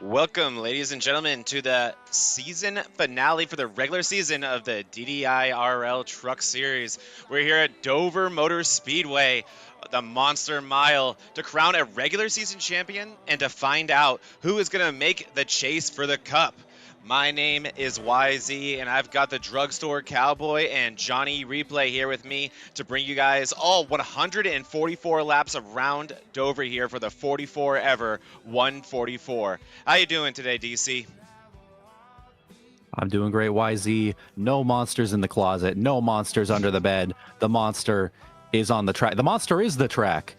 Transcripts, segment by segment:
Welcome, ladies and gentlemen, to the season finale for the regular season of the DDIRL Truck Series. We're here at Dover Motor Speedway, the Monster Mile, to crown a regular season champion and to find out who is going to make the chase for the Cup. My name is whYZee, and I've got the Drugstore Cowboy and Johnny Replay here with me to bring you guys all 144 laps around Dover here for the 44 ever 144. How you doing today, DC? I'm doing great, YZ. No monsters in the closet. No monsters under the bed. The monster is on the track. The monster is the track.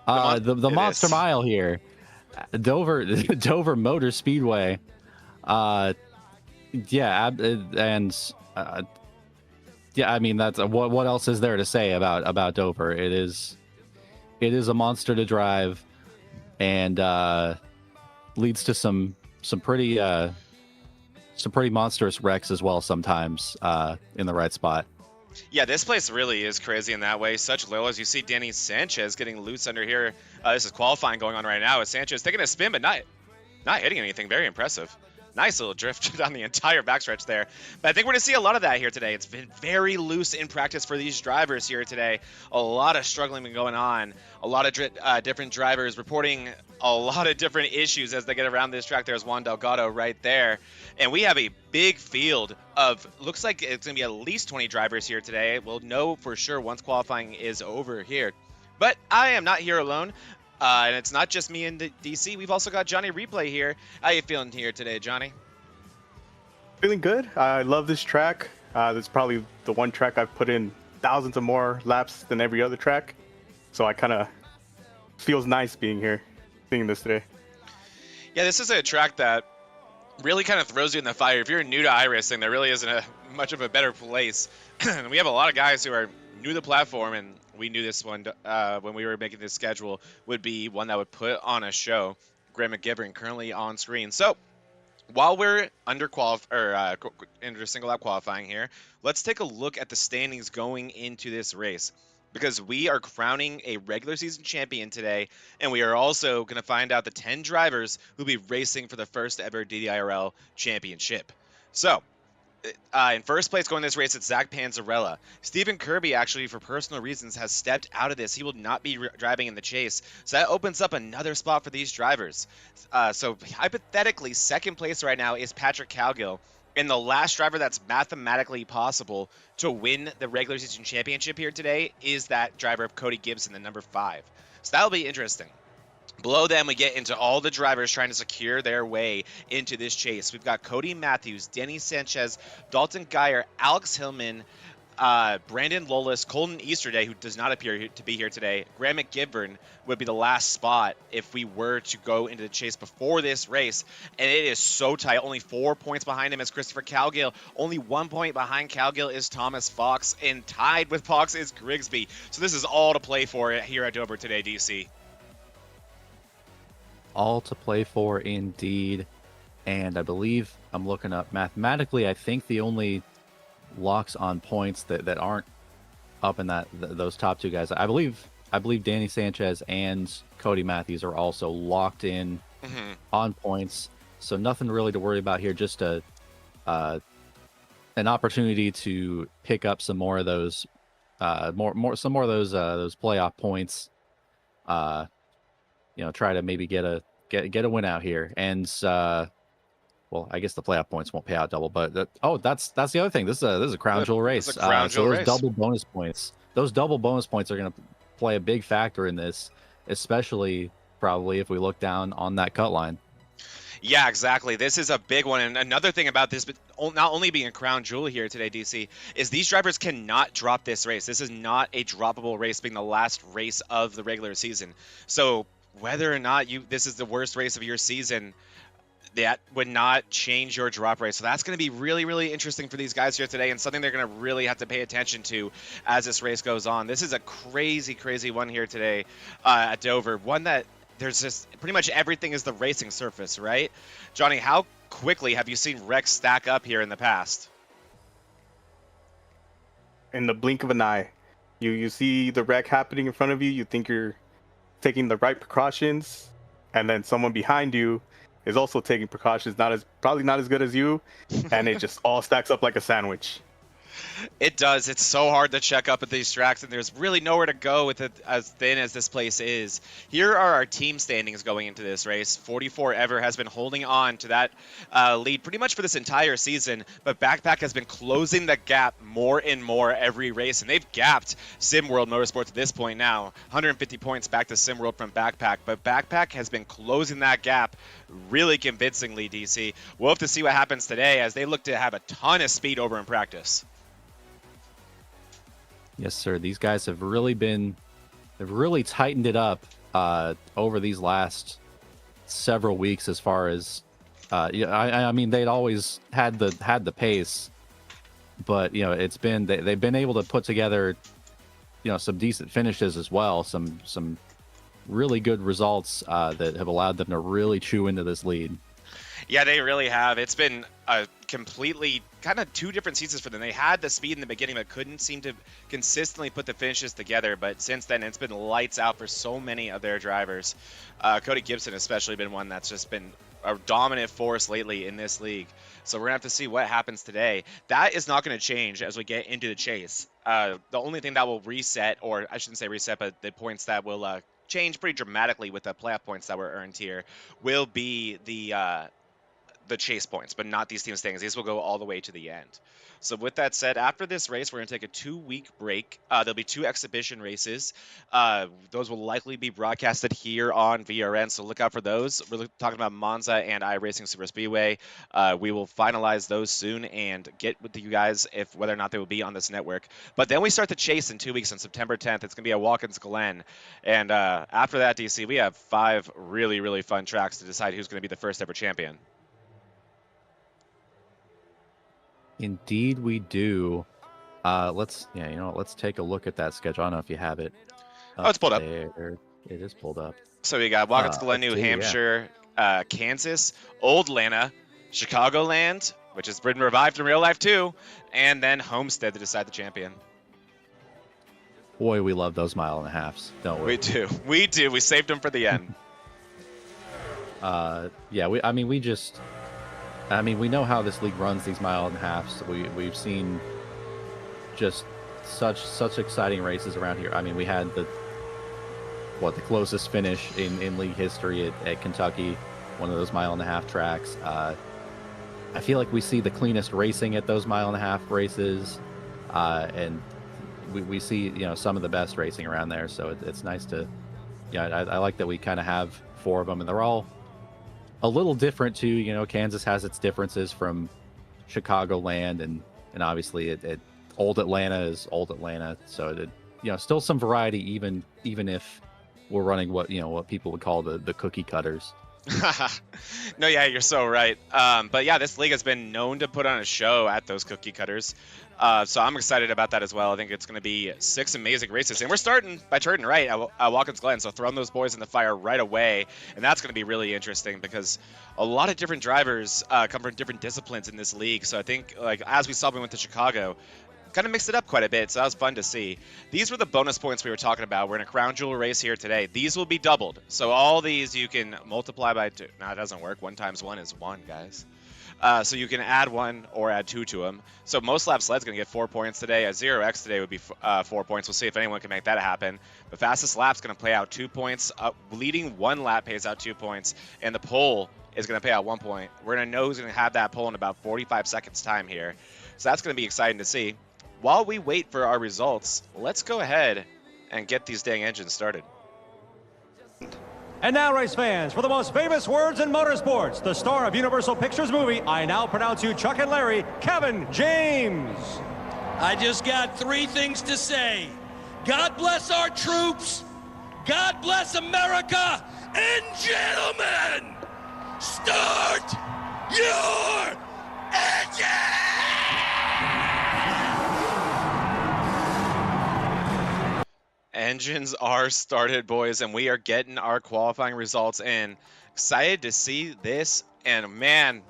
The Monster Mile here. Dover Motor Speedway. Yeah, I mean, that's what else is there to say about Dover? It is a monster to drive, and leads to some pretty monstrous wrecks as well sometimes in the right spot. Yeah, this place really is crazy in that way. Such low as you see Danny Sanchez getting loose under here. This is qualifying going on right now with Sanchez taking a spin, but not hitting anything. Very impressive. Nice little drift down the entire backstretch there. But I think we're going to see a lot of that here today. It's been very loose in practice for these drivers here today. A lot of struggling been going on. A lot of different drivers reporting a lot of different issues as they get around this track. There's Juan Delgado right there. And we have a big field of, looks like it's going to be at least 20 drivers here today. We'll know for sure once qualifying is over here. But I am not here alone. And it's not just me and the DC. We've also got Johnny Replay here. How you feeling here today, Johnny? Feeling good. I love this track. It's probably the one track I've put in thousands of more laps than every other track. So I kind of feels nice being here, seeing this today. Yeah, this is a track that really kind of throws you in the fire. If you're new to iRacing, there really isn't much of a better place. We have a lot of guys who are new to the platform, and we knew this one when we were making this schedule would be one that would put on a show. Graham McGivern currently on screen. So while we're under single lap qualifying here, let's take a look at the standings going into this race, because we are crowning a regular season champion today, and we are also going to find out the 10 drivers who'll be racing for the first ever DDIRL championship. So in first place going this race, it's Zach Panzarella. Stephen Kirby, actually, for personal reasons, has stepped out of this. He will not be driving in the chase. So that opens up another spot for these drivers. So hypothetically, second place right now is Patrick Cowgill. And the last driver that's mathematically possible to win the regular season championship here today is that driver of Cody Gibson, the number 5. So that'll be interesting. Below them, we get into all the drivers trying to secure their way into this chase. We've got Cody Matthews, Denny Sanchez, Dalton Geyer, Alex Hillman, Brandon Lollis, Colton Easterday, who does not appear to be here today. Graham McGivern would be the last spot if we were to go into the chase before this race. And it is so tight. Only 4 points behind him is Christopher Cowgill. Only 1 point behind Cowgill is Thomas Fox. And tied with Fox is Grigsby. So this is all to play for here at Dover today, DC. All to play for indeed. And I believe I'm looking up mathematically, I think the only locks on points that aren't up in those top two guys, I believe Danny Sanchez and Cody Matthews are also locked in on points. So nothing really to worry about here, just an opportunity to pick up some more of those those playoff points. Try to maybe get a win out here. And well, I guess the playoff points won't pay out double, but that's the other thing. This is a crown jewel race. So those double bonus points are going to play a big factor in this, especially probably if we look down on that cut line. Yeah, exactly. This is a big one. And another thing about this, but not only being a crown jewel here today, DC, is these drivers cannot drop this race. This is not a droppable race, being the last race of the regular season. So whether or not this is the worst race of your season, that would not change your drop rate. So that's going to be really, really interesting for these guys here today, and something they're going to really have to pay attention to as this race goes on. This is a crazy, crazy one here today at Dover. One that there's just pretty much everything is the racing surface, right? Johnny, how quickly have you seen wrecks stack up here in the past? In the blink of an eye. You see the wreck happening in front of you, you think you're taking the right precautions, and then someone behind you is also taking precautions, probably not as good as you, and it just all stacks up like a sandwich. It does. It's so hard to check up at these tracks, and there's really nowhere to go with it as thin as this place is. Here are our team standings going into this race. 44 Ever has been holding on to that lead pretty much for this entire season, but Backpack has been closing the gap more and more every race, and they've gapped SimWorld Motorsports at this point now. 150 points back to SimWorld from Backpack, but Backpack has been closing that gap really convincingly, DC. We'll have to see what happens today as they look to have a ton of speed over in practice. Yes, sir. These guys have really tightened it up over these last several weeks. As far as, I mean, they'd always had the pace, but they've been able to put together, some decent finishes as well. Some really good results that have allowed them to really chew into this lead. Yeah, they really have. It's been a completely kind of two different seasons for them. They had the speed in the beginning, but couldn't seem to consistently put the finishes together. But since then, it's been lights out for so many of their drivers. Cody Gibson especially been one that's just been a dominant force lately in this league. So we're going to have to see what happens today. That is not going to change as we get into the chase. The only thing that will reset, or I shouldn't say reset, but the points that will change pretty dramatically with the playoff points that were earned here will be the chase points, but not these team standings. These will go all the way to the end. So with that said, after this race, we're going to take a 2-week break. There'll be 2 exhibition races. Those will likely be broadcasted here on VRN, so look out for those. We're talking about Monza and iRacing Super Speedway. We will finalize those soon and get with you guys if whether or not they will be on this network. But then we start the chase in 2 weeks on September 10th. It's going to be at Watkins Glen. And after that, DC, we have 5 really, really fun tracks to decide who's going to be the first ever champion. Indeed, we do. Let's take a look at that schedule. I don't know if you have it. It's pulled up. There. It is pulled up. So we got Watkins Glen, New Hampshire, Kansas, Old Atlanta, Chicagoland, which has been revived in real life too, and then Homestead to decide the champion. Boy, we love those 1.5 miles, don't we? We do. We do. We saved them for the end. We know how this league runs these 1.5 miles. We've seen just such exciting races around here. I mean, we had the closest finish in league history at Kentucky, one of those 1.5 mile tracks. I feel like we see the cleanest racing at those 1.5 mile races, and we see some of the best racing around there. So it's nice to, I like that we kind of have 4 of them, and they're all a little different too. Kansas has its differences from Chicagoland, and obviously Old Atlanta is Old Atlanta. So still some variety, even if we're running what people would call the cookie cutters. No, yeah, you're so right. But yeah, this league has been known to put on a show at those cookie cutters. So I'm excited about that as well. I think it's going to be 6 amazing races. And we're starting by turning right at Watkins Glen. So throwing those boys in the fire right away. And that's going to be really interesting because a lot of different drivers come from different disciplines in this league. So I think, as we saw when we went to Chicago, kind of mixed it up quite a bit, so that was fun to see. These were the bonus points we were talking about. We're in a crown jewel race here today. These will be doubled. So all these you can multiply by 2. No, it doesn't work. 1 times 1 is 1, guys. So you can add 1 or add 2 to them. So most lap sled's going to get 4 points today. A 0x today would be 4 points. We'll see if anyone can make that happen. The fastest lap's going to play out 2 points. Leading 1 lap pays out 2 points. And the pole is going to pay out 1 point. We're going to know who's going to have that pole in about 45 seconds time here. So that's going to be exciting to see. While we wait for our results, let's go ahead and get these dang engines started. And now, race fans, for the most famous words in motorsports, the star of Universal Pictures movie, I now pronounce you Chuck and Larry, Kevin James. I just got 3 things to say. God bless our troops, God bless America, and gentlemen, start your engine! Engines are started, boys, and we are getting our qualifying results in. Excited to see this, and man,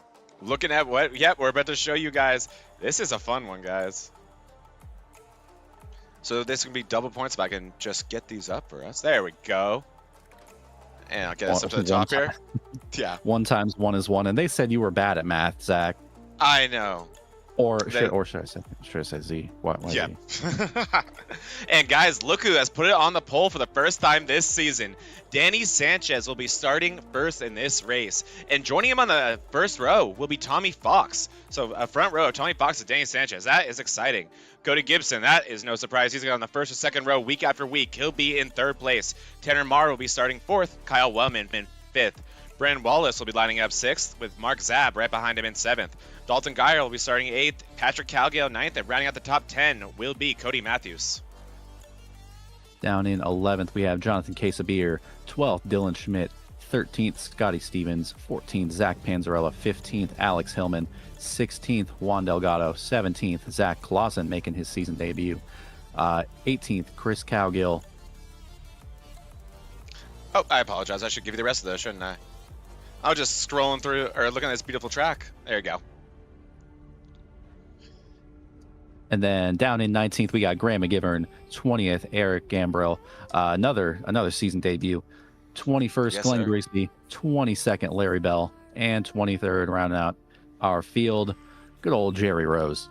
looking at what, we're about to show you guys. This is a fun one, guys. So this can be double points if I can just get these up for us. There we go. And I'll get us up to the top here. Yeah. 1 times 1 is 1, and they said you were bad at math, Zach. I know. Or should I say Z? Why yeah. Z? And guys, look who has put it on the pole for the first time this season. Danny Sanchez will be starting first in this race. And joining him on the first row will be Tommy Fox. So a front row of Tommy Fox and Danny Sanchez. That is exciting. Cody Gibson, that is no surprise. He's on the first or second row week after week. He'll be in 3rd place. Tanner Marr will be starting 4th. Kyle Wellman in 5th. Brandon Wallace will be lining up 6th with Mark Zab right behind him in 7th. Dalton Geyer will be starting 8th. Patrick Calgill 9th. And rounding out the top 10 will be Cody Matthews. Down in 11th, we have Jonathan Quesabeer. 12th, Dylan Schmidt. 13th, Scotty Stevens. 14th, Zach Panzarella. 15th, Alex Hillman. 16th, Juan Delgado. 17th, Zach Clausen making his season debut. 18th, Chris Cowgill. Oh, I apologize. I should give you the rest of those, shouldn't I? I was just scrolling through, or looking at this beautiful track. There you go. And then down in 19th, we got Graham McGivern. 20th, Eric Gambrell. Another season debut. 21st, Yes, Glenn sir. Grigsby. 22nd, Larry Bell. And 23rd, rounding out our field, good old Jerry Rose.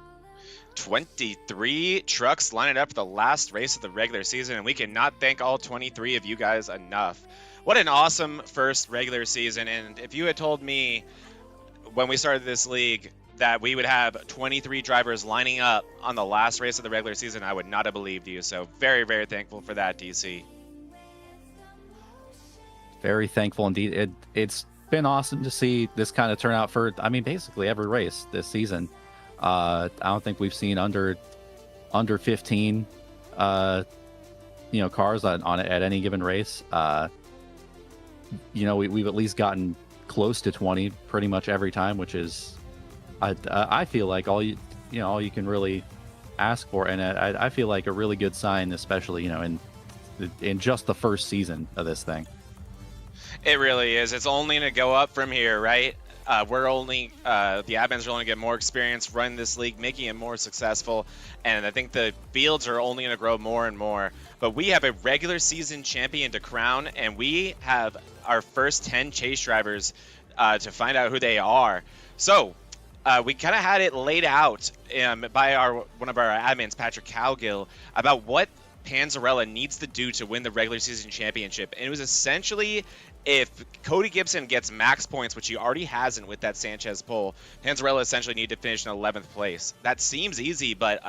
23 trucks lining up for the last race of the regular season, and we cannot thank all 23 of you guys enough. What an awesome first regular season, and if you had told me when we started this league that we would have 23 drivers lining up on the last race of the regular season, I would not have believed you. So very, very thankful for that, DC. Very thankful indeed. It's been awesome to see this kind of turn out for, I mean, basically every race this season. I don't think we've seen under 15 cars on at any given race. We've at least gotten close to 20 pretty much every time, which is I feel like all you can really ask for, and I feel like a really good sign, especially in just the first season of this thing. It really is. It's only going to go up from here, right? The admins are only going to get more experience running this league, making it more successful, and I think the fields are only going to grow more and more. But we have a regular season champion to crown, and we have our first 10 chase drivers to find out who they are. So we kind of had it laid out by one of our admins, Patrick Cowgill, about what Panzarella needs to do to win the regular season championship, and it was essentially, if Cody Gibson gets max points, which he already hasn't with that Sanchez pole, Panzarella essentially need to finish in 11th place. That seems easy, but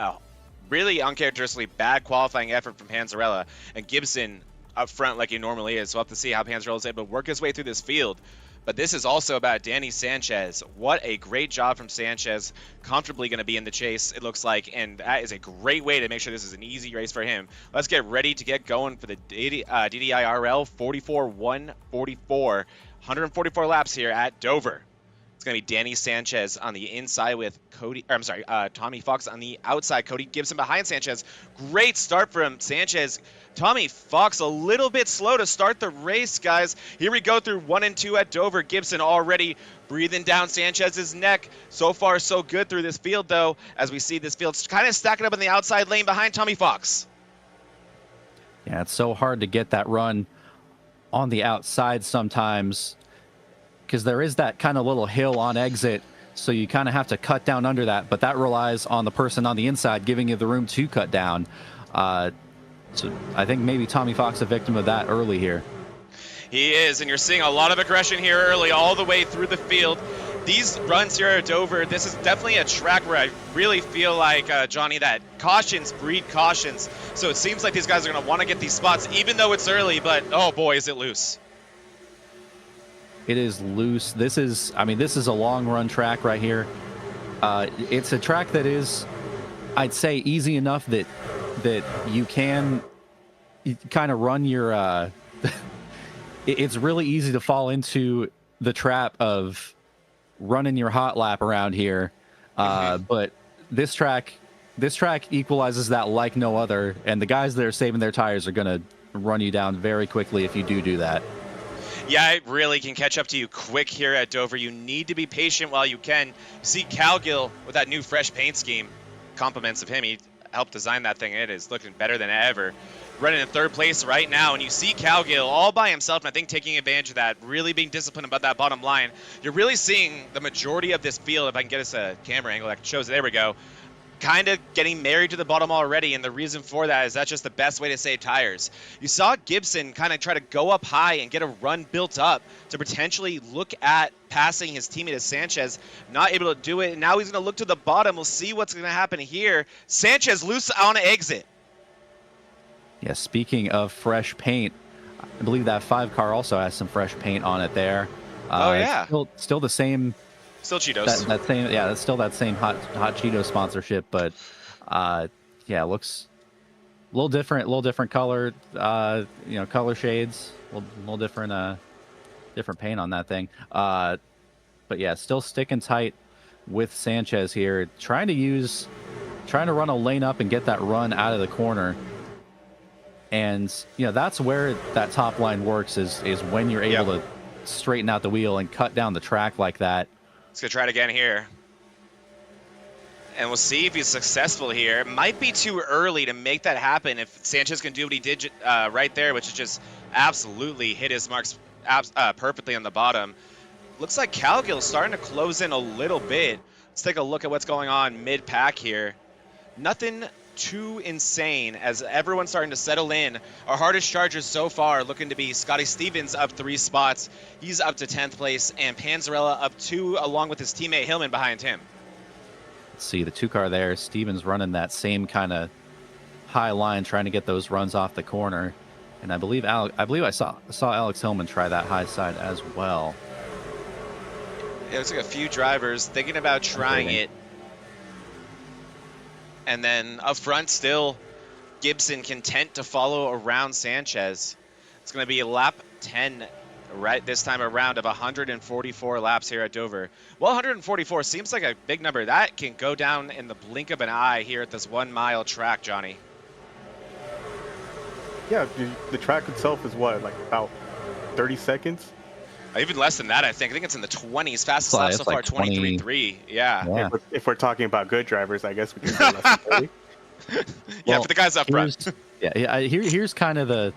really uncharacteristically bad qualifying effort from Panzarella, and Gibson up front like he normally is. So we'll have to see how Panzarella is able to work his way through this field. But this is also about Danny Sanchez. What a great job from Sanchez. Comfortably going to be in the chase, it looks like, and that is a great way to make sure this is an easy race for him. Let's get ready to get going for the DDIRL 44-144. 144 laps here at Dover. It's going to be Danny Sanchez on the inside with Tommy Fox on the outside. Cody Gibson behind Sanchez. Great start from Sanchez. Tommy Fox a little bit slow to start the race, guys. Here we go through 1 and 2 at Dover. Gibson already breathing down Sanchez's neck. So far, so good through this field, though, as we see this field kind of stacking up in the outside lane behind Tommy Fox. Yeah, it's so hard to get that run on the outside sometimes, because there is that kind of little hill on exit, so you kind of have to cut down under that, but that relies on the person on the inside giving you the room to cut down. So I think maybe Tommy Fox a victim of that early here. He is, and you're seeing a lot of aggression here early all the way through the field. These runs here at Dover, this is definitely a track where I really feel like, Johnny, that cautions breed cautions. So it seems like these guys are going to want to get these spots, even though it's early, but oh boy, is it loose. It is loose. This is a long run track right here. It's a track that is, I'd say, easy enough that you can kind of run your it's really easy to fall into the trap of running your hot lap around here. But this track equalizes that like no other, and the guys that are saving their tires are going to run you down very quickly if you do that. Yeah, it really can catch up to you quick here at Dover. You need to be patient while you can. You see Cowgill with that new fresh paint scheme. Compliments of him. He helped design that thing. It is looking better than ever. running in 3rd place right now, and you see Cowgill all by himself, and I think taking advantage of that, really being disciplined about that bottom line. You're really seeing the majority of this field, if I can get us a camera angle that shows it, there we go, kind of getting married to the bottom already, and the reason for that is that's just the best way to save tires. You saw Gibson kind of try to go up high and get a run built up to potentially look at passing his teammate as Sanchez, not able to do it, and now he's going to look to the bottom. We'll see what's going to happen here. Sanchez loose on exit. Yeah, speaking of fresh paint, I believe that 5 car also has some fresh paint on it there. Oh, yeah. Still the same. Still Cheetos. That same, yeah, that's still that same hot Cheeto sponsorship, but yeah, looks a little different color, color shades, a little different paint on that thing. But yeah, still sticking tight with Sanchez here, trying to run a lane up and get that run out of the corner. And that's where that top line works is when you're able to straighten out the wheel and cut down the track like that. He's going to try it again here. And we'll see if he's successful here. It might be too early to make that happen if Sanchez can do what he did right there, which is just absolutely hit his marks perfectly on the bottom. Looks like Cowgill's starting to close in a little bit. Let's take a look at what's going on mid-pack here. Nothing too insane as everyone's starting to settle in. Our hardest chargers so far looking to be Scotty Stevens up 3 spots. He's up to 10th place, and Panzarella up 2 along with his teammate Hillman behind him. Let's see the 2 car there. Stevens running that same kind of high line, trying to get those runs off the corner. And I believe I saw Alex Hillman try that high side as well. It looks like a few drivers thinking about trying it. And then up front still, Gibson content to follow around Sanchez. It's going to be lap 10 right this time around of 144 laps here at Dover. Well, 144 seems like a big number. That can go down in the blink of an eye here at this 1 mile track, Johnny. Yeah, the track itself is what, like about 30 seconds? Even less than that, I think. I think it's in the 20s. Fastest lap so far, like 23.3. Yeah. If we're talking about good drivers, I guess we can say less than 30. Yeah, for the guys up front. Here's kind of the,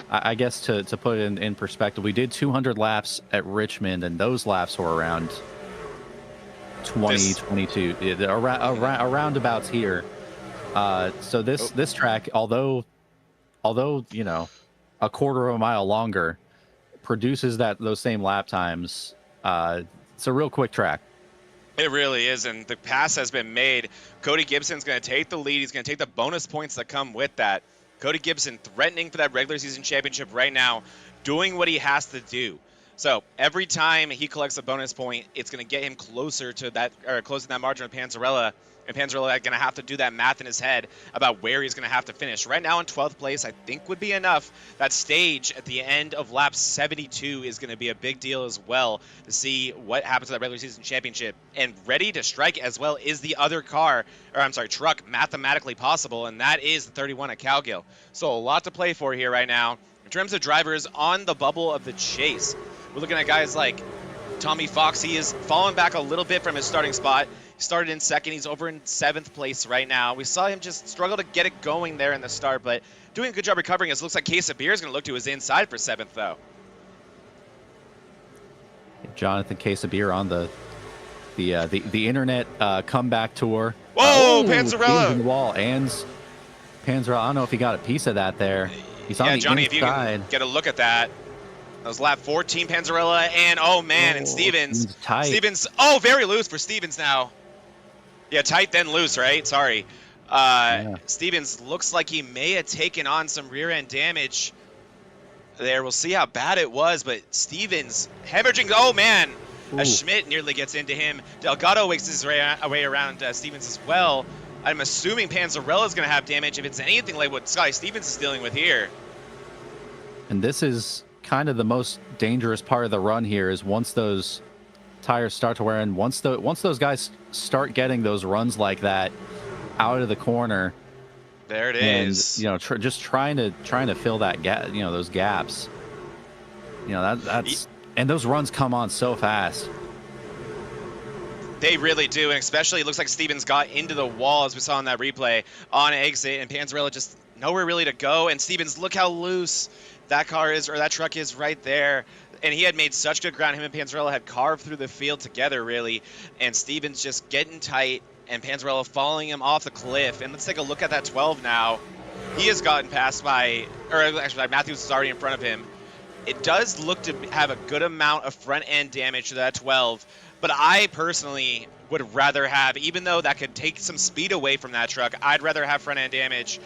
I guess to put it in perspective, we did 200 laps at Richmond, and those laps were around 22, around abouts here. So this track, although a quarter of a mile longer, produces those same lap times. It's a real quick track. It really is, and the pass has been made. Cody Gibson's going to take the lead. He's going to take the bonus points that come with that. Cody Gibson threatening for that regular season championship right now, doing what he has to do. So every time he collects a bonus point, it's going to get him closer to that, or closing that margin with Panzarella. And Panzarella is going to have to do that math in his head about where he's going to have to finish. Right now in 12th place, I think would be enough. That stage at the end of lap 72 is going to be a big deal as well to see what happens to that regular season championship. And ready to strike as well is the other truck mathematically possible, and that is the 31 at Cowgill. So a lot to play for here right now. In terms of drivers on the bubble of the chase, we're looking at guys like Tommy Fox. He is falling back a little bit from his starting spot. He started in 2nd. He's over in 7th place right now. We saw him just struggle to get it going there in the start, but doing a good job recovering. It looks like Case of Beer is going to look to his inside for 7th, though. Jonathan Case of Beer on the internet comeback tour. Whoa, Panzarella! In the wall, and Panzarella. I don't know if he got a piece of that there. He's on the Johnny, inside. if you can get a look at that. That was lap 14, Panzarella, and and Stevens. Tight. Stevens, very loose for Stevens now. Yeah, tight then loose, right? Sorry. Stevens looks like he may have taken on some rear end damage there. We'll see how bad it was, but Stevens hemorrhaging. Oh man, as Schmidt nearly gets into him. Delgado wakes his way around Stevens as well. I'm assuming Panzarella is going to have damage if it's anything like what Scotty Stevens is dealing with here. And this is kind of the most dangerous part of the run here, is once those tires start to wear in, once those guys start getting those runs like that out of the corner. There it is. Just trying to fill that gap, those gaps. That's and those runs come on so fast. They really do, and especially it looks like Stevens got into the wall, as we saw in that replay, on exit, and Panzarella just nowhere really to go. And Stevens, look how loose that car is, or that truck is right there. And he had made such good ground. Him and Panzarella had carved through the field together, really. And Stevens just getting tight, and Panzarella following him off the cliff. And let's take a look at that 12 now. He has gotten passed by, or actually Matthews is already in front of him. It does look to have a good amount of front-end damage to that 12. But I personally would rather have, even though that could take some speed away from that truck, I'd rather have front-end damage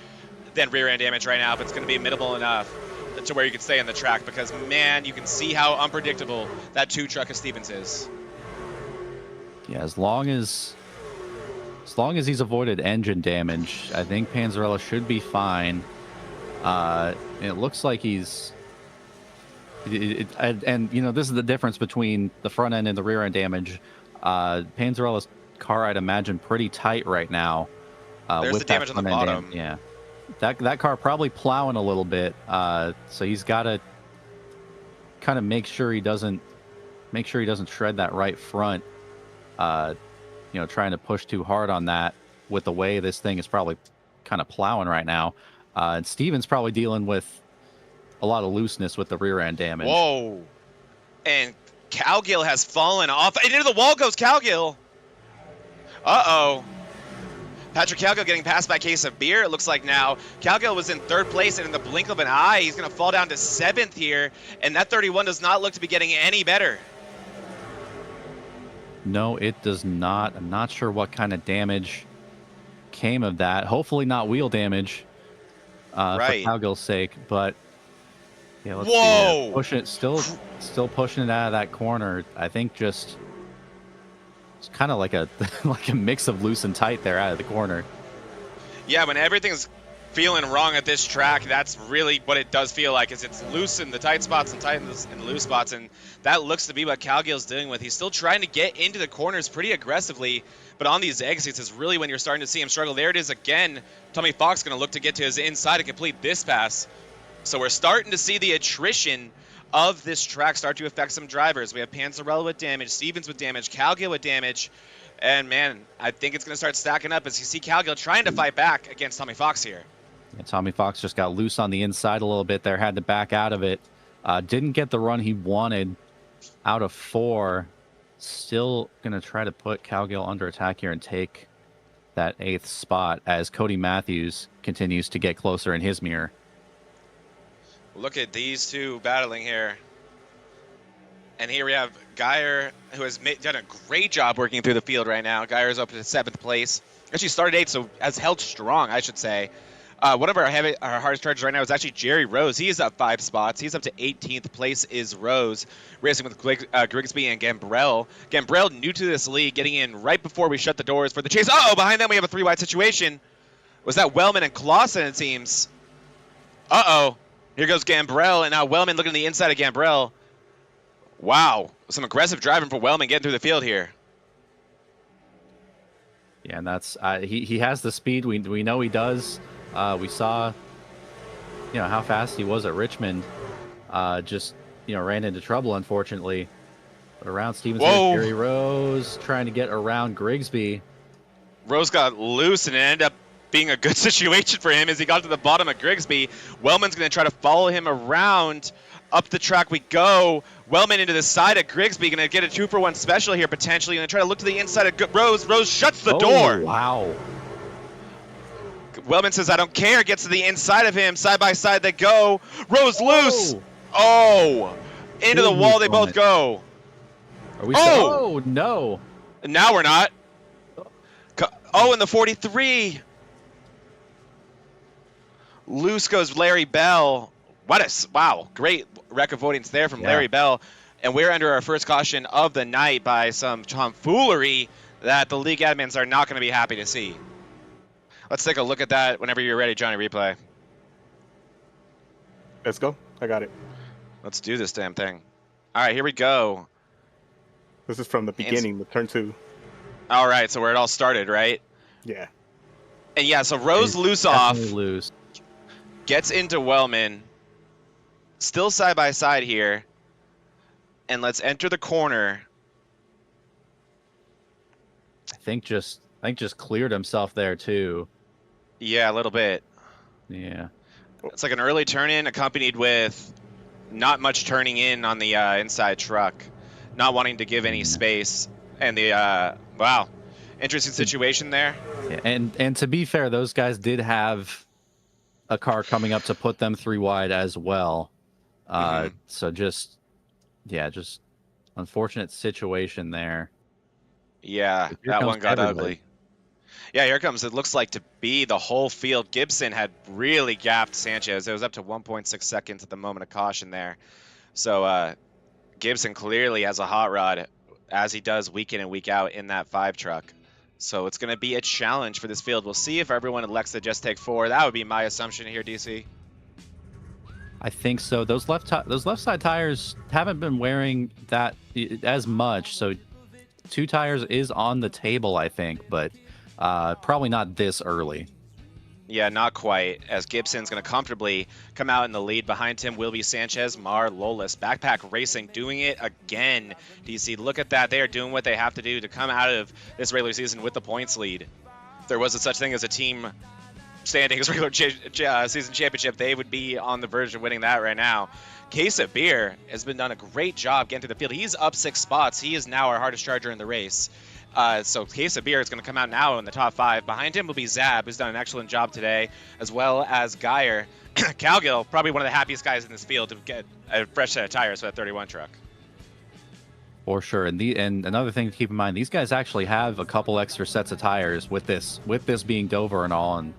than rear-end damage right now if it's going to be minimal enough to where you can stay on the track, because, man, you can see how unpredictable that 2 truck of Stevens is. Yeah, as long as he's avoided engine damage, I think Panzarella should be fine. And it looks like he's... And you know, this is the difference between the front end and the rear end damage. Panzarella's car, I'd imagine, pretty tight right now. There's with the damage on the bottom. Yeah, that car probably plowing a little bit. So he's got to kind of make sure he doesn't shred that right front. You know, trying to push too hard on that with the way this thing is probably kind of plowing right now. And Stevens probably dealing with a lot of looseness with the rear end damage. Whoa. And Cowgill has fallen off. And into the wall goes Cowgill. Uh-oh. Patrick Cowgill getting passed by a case of beer, it looks like now. Cowgill was in 3rd place, and in the blink of an eye, he's going to fall down to 7th here. And that 31 does not look to be getting any better. No, it does not. I'm not sure what kind of damage came of that. Hopefully not wheel damage Right. for Cowgill's sake, but yeah, let's Whoa! see. Push it, still pushing it out of that corner. I think just it's kind of like a like a mix of loose and tight there out of the corner. Yeah, when everything's feeling wrong at this track, that's really what it does feel like. Is it's loose in the tight spots and tight in the loose spots, and that looks to be what Cowgill's doing with. He's still trying to get into the corners pretty aggressively, but on these exits is really when you're starting to see him struggle. There it is again. Tommy Fox going to look to get to his inside and complete this pass. So we're starting to see the attrition of this track start to affect some drivers. We have Panzarella with damage, Stevens with damage, Cowgill with damage. And, man, I think it's going to start stacking up as you see Cowgill trying to fight back against Tommy Fox here. Yeah, Tommy Fox just got loose on the inside a little bit there, had to back out of it. Didn't get the run he wanted out of 4. Still going to try to put Cowgill under attack here and take that 8th spot as Cody Matthews continues to get closer in his mirror. Look at these two battling here. And here we have Geyer, who has done a great job working through the field right now. Geyer's up to 7th place. Actually started 8th, so has held strong, I should say. One of our hardest chargers right now is actually Jerry Rose. He is up 5 spots. He's up to 18th place is Rose, racing with Grigsby and Gambrell. Gambrell new to this league, getting in right before we shut the doors for the chase. Uh-oh, behind them we have a 3-wide situation. Was that Wellman and Clausen, it seems? Uh-oh. Here goes Gambrell, and now Wellman looking at the inside of Gambrell. Wow, some aggressive driving for Wellman getting through the field here. Yeah, and that's he has the speed. We know he does. We saw, how fast he was at Richmond. Just ran into trouble, unfortunately. But around Stevens, Jerry Rose trying to get around Grigsby. Rose got loose, and it ended up being a good situation for him as he got to the bottom of Grigsby. Wellman's going to try to follow him around. Up the track we go. Wellman into the side of Grigsby. Going to get a 2-for-1 special here, potentially. Going to try to look to the inside of Rose. Rose shuts the door. Wow. Wellman says, I don't care. Gets to the inside of him. Side by side they go. Rose loose. Oh. Into the wall they both go. Are we oh, no. Now we're not. Oh, in the 43. Loose goes Larry Bell. Wow, great wreck avoidance there from Larry Bell. And we're under our first caution of the night by some tomfoolery that the league admins are not going to be happy to see. Let's take a look at that whenever you're ready, Johnny Replay. Let's go. I got it. Let's do this damn thing. All right, here we go. This is from the beginning, the turn 2. All right, so where it all started, right? Yeah. And yeah, so Rose loose off. Loose. Gets into Wellman. Still side by side here. And let's enter the corner. I think just cleared himself there too. Yeah, a little bit. Yeah. It's like an early turn in accompanied with not much turning in on the inside truck, not wanting to give any space. And the, wow, interesting situation there. Yeah, and to be fair, those guys did have a car coming up to put them 3 wide as well. So just unfortunate situation there. Yeah, that one got ugly. Yeah, here comes, it looks like to be the whole field. Gibson had really gapped Sanchez. It was up to 1.6 seconds at the moment of caution there. So Gibson clearly has a hot rod, as he does week in and week out in that 5 truck. So it's going to be a challenge for this field. We'll see if everyone elects to just take 4. That would be my assumption here, DC. I think so. Those left side tires haven't been wearing that as much. So 2 tires is on the table, I think, but probably not this early. Yeah, not quite, as Gibson's going to comfortably come out in the lead. Behind him will be Sanchez, Mar, Lolis. Backpack Racing doing it again. DC, look at that. They are doing what they have to do to come out of this regular season with the points lead. If there was a such thing as a team standings regular season championship, they would be on the verge of winning that right now. Case of Beer has been done a great job getting to the field. He's up 6 spots. He is now our hardest charger in the race. So Case of Beer is going to come out now in the top 5. Behind him will be Zab, who's done an excellent job today, as well as Geyer. Calgill, probably one of the happiest guys in this field to get a fresh set of tires for that 31 truck. For sure. And another thing to keep in mind, these guys actually have a couple extra sets of tires with this being Dover and all, and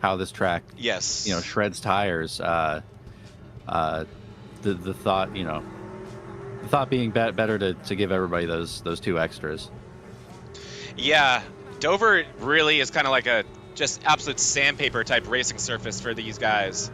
how this track shreds tires. The thought being better to give everybody those 2 extras. Yeah, Dover really is kind of like a just absolute sandpaper type racing surface for these guys.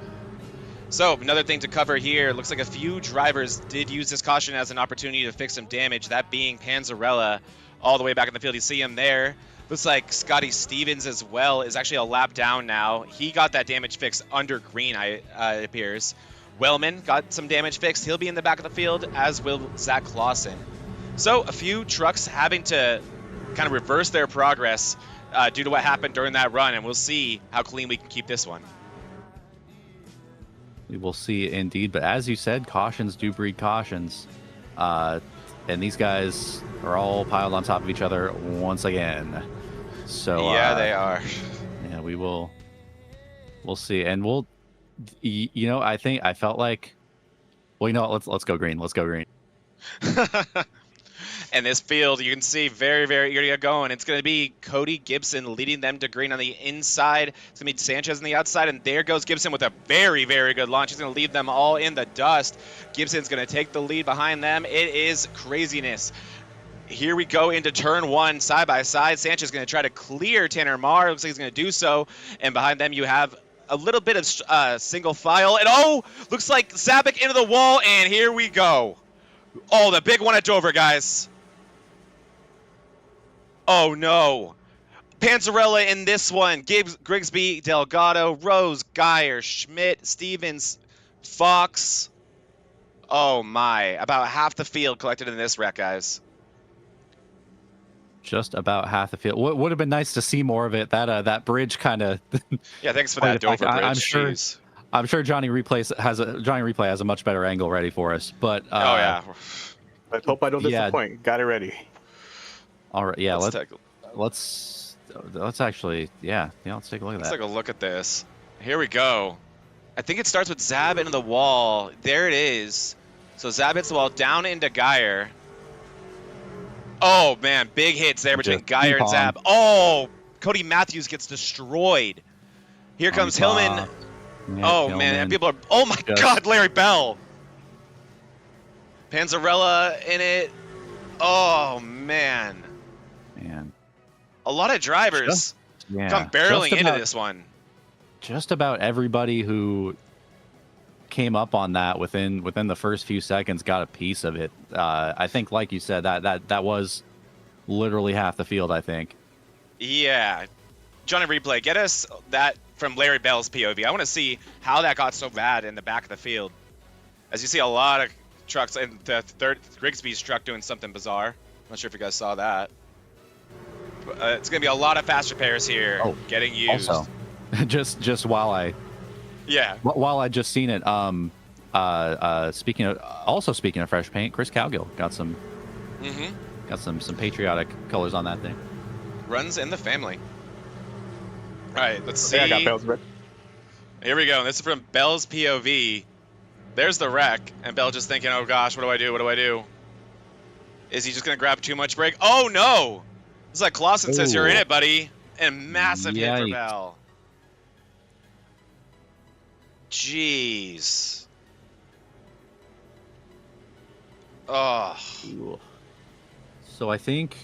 So another thing to cover here, looks like a few drivers did use this caution as an opportunity to fix some damage, that being Panzarella all the way back in the field. You see him there. Looks like Scotty Stevens as well is actually a lap down now. He got that damage fixed under green, it appears. Wellman got some damage fixed. He'll be in the back of the field, as will Zach Clausen. So a few trucks having to kind of reverse their progress due to what happened during that run, and we'll see how clean we can keep this one. We will see indeed, but as you said, cautions do breed cautions, and these guys are all piled on top of each other once again. So yeah, they are. Yeah, we'll see, and I felt like, let's go green. Let's go green. And this field, you can see very, very eager going. It's going to be Cody Gibson leading them to green on the inside. It's going to be Sanchez on the outside, and there goes Gibson with a very, very good launch. He's going to leave them all in the dust. Gibson's going to take the lead behind them. It is craziness. Here we go into turn 1, side by side. Sanchez is going to try to clear Tanner Marr. Looks like he's going to do so. And behind them, you have a little bit of single file. And looks like Zabik into the wall, and here we go. Oh, the big one at Dover, guys. Oh, no. Panzarella in this one. Grigsby, Delgado, Rose, Geyer, Schmidt, Stevens, Fox. Oh, my. About half the field collected in this wreck, guys. Just about half the field. Would have been nice to see more of it. That bridge kind of. Yeah, thanks for that Dover bridge. I'm sure Johnny Replay has a much better angle ready for us. But oh yeah. I hope I don't disappoint. Got it ready. All right, yeah. Let's actually, let's take a look at that. Let's take a look at this. Here we go. I think it starts with Zab into the wall. There it is. So Zab hits the wall down into Geyer. Oh man, big hits there between Geyer and Zab. Oh, Cody Matthews gets destroyed. Here comes Hillman. Yeah, man, and people are. Oh my God, Larry Bell. Panzarella in it. Oh man. A lot of drivers come barreling into this one. Just about everybody who came up on that within the first few seconds got a piece of it. I think, like you said, that was literally half the field, I think. Yeah. Johnny Replay, get us that from Larry Bell's POV. I want to see how that got so bad in the back of the field. As you see a lot of trucks, and the third Grigsby's truck doing something bizarre. I'm not sure if you guys saw that. It's going to be a lot of fast repairs here getting used. Also, just while I Yeah. While I just seen it, speaking of fresh paint, Chris Cowgill got some patriotic colors on that thing. Runs in the family. All right, let's see. Yeah, I got Bell's red. Here we go. This is from Bell's POV. There's the wreck, and Bell just thinking, oh gosh, what do I do? What do I do? Is he just going to grab too much brake? Oh no! It's like Clausen says, you're in it, buddy. And massive hit for Bell. Jeez. Oh. So I think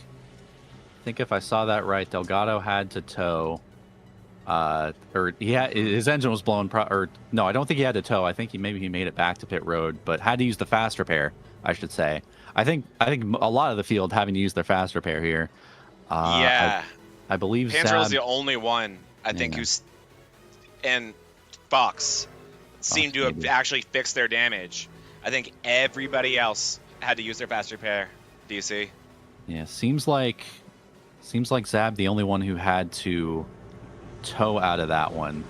if I saw that right, Delgado had to tow. Or his engine was blown. No, I don't think he had to tow. I think maybe he made it back to pit road, but had to use the fast repair, I should say. I think a lot of the field having to use their fast repair here. Yeah. I believe Panzer was the only one, I think, and Fox seemed to have actually fixed their damage. I think everybody else had to use their fast repair. DC. Yeah, seems like Zab the only one who had to tow out of that one.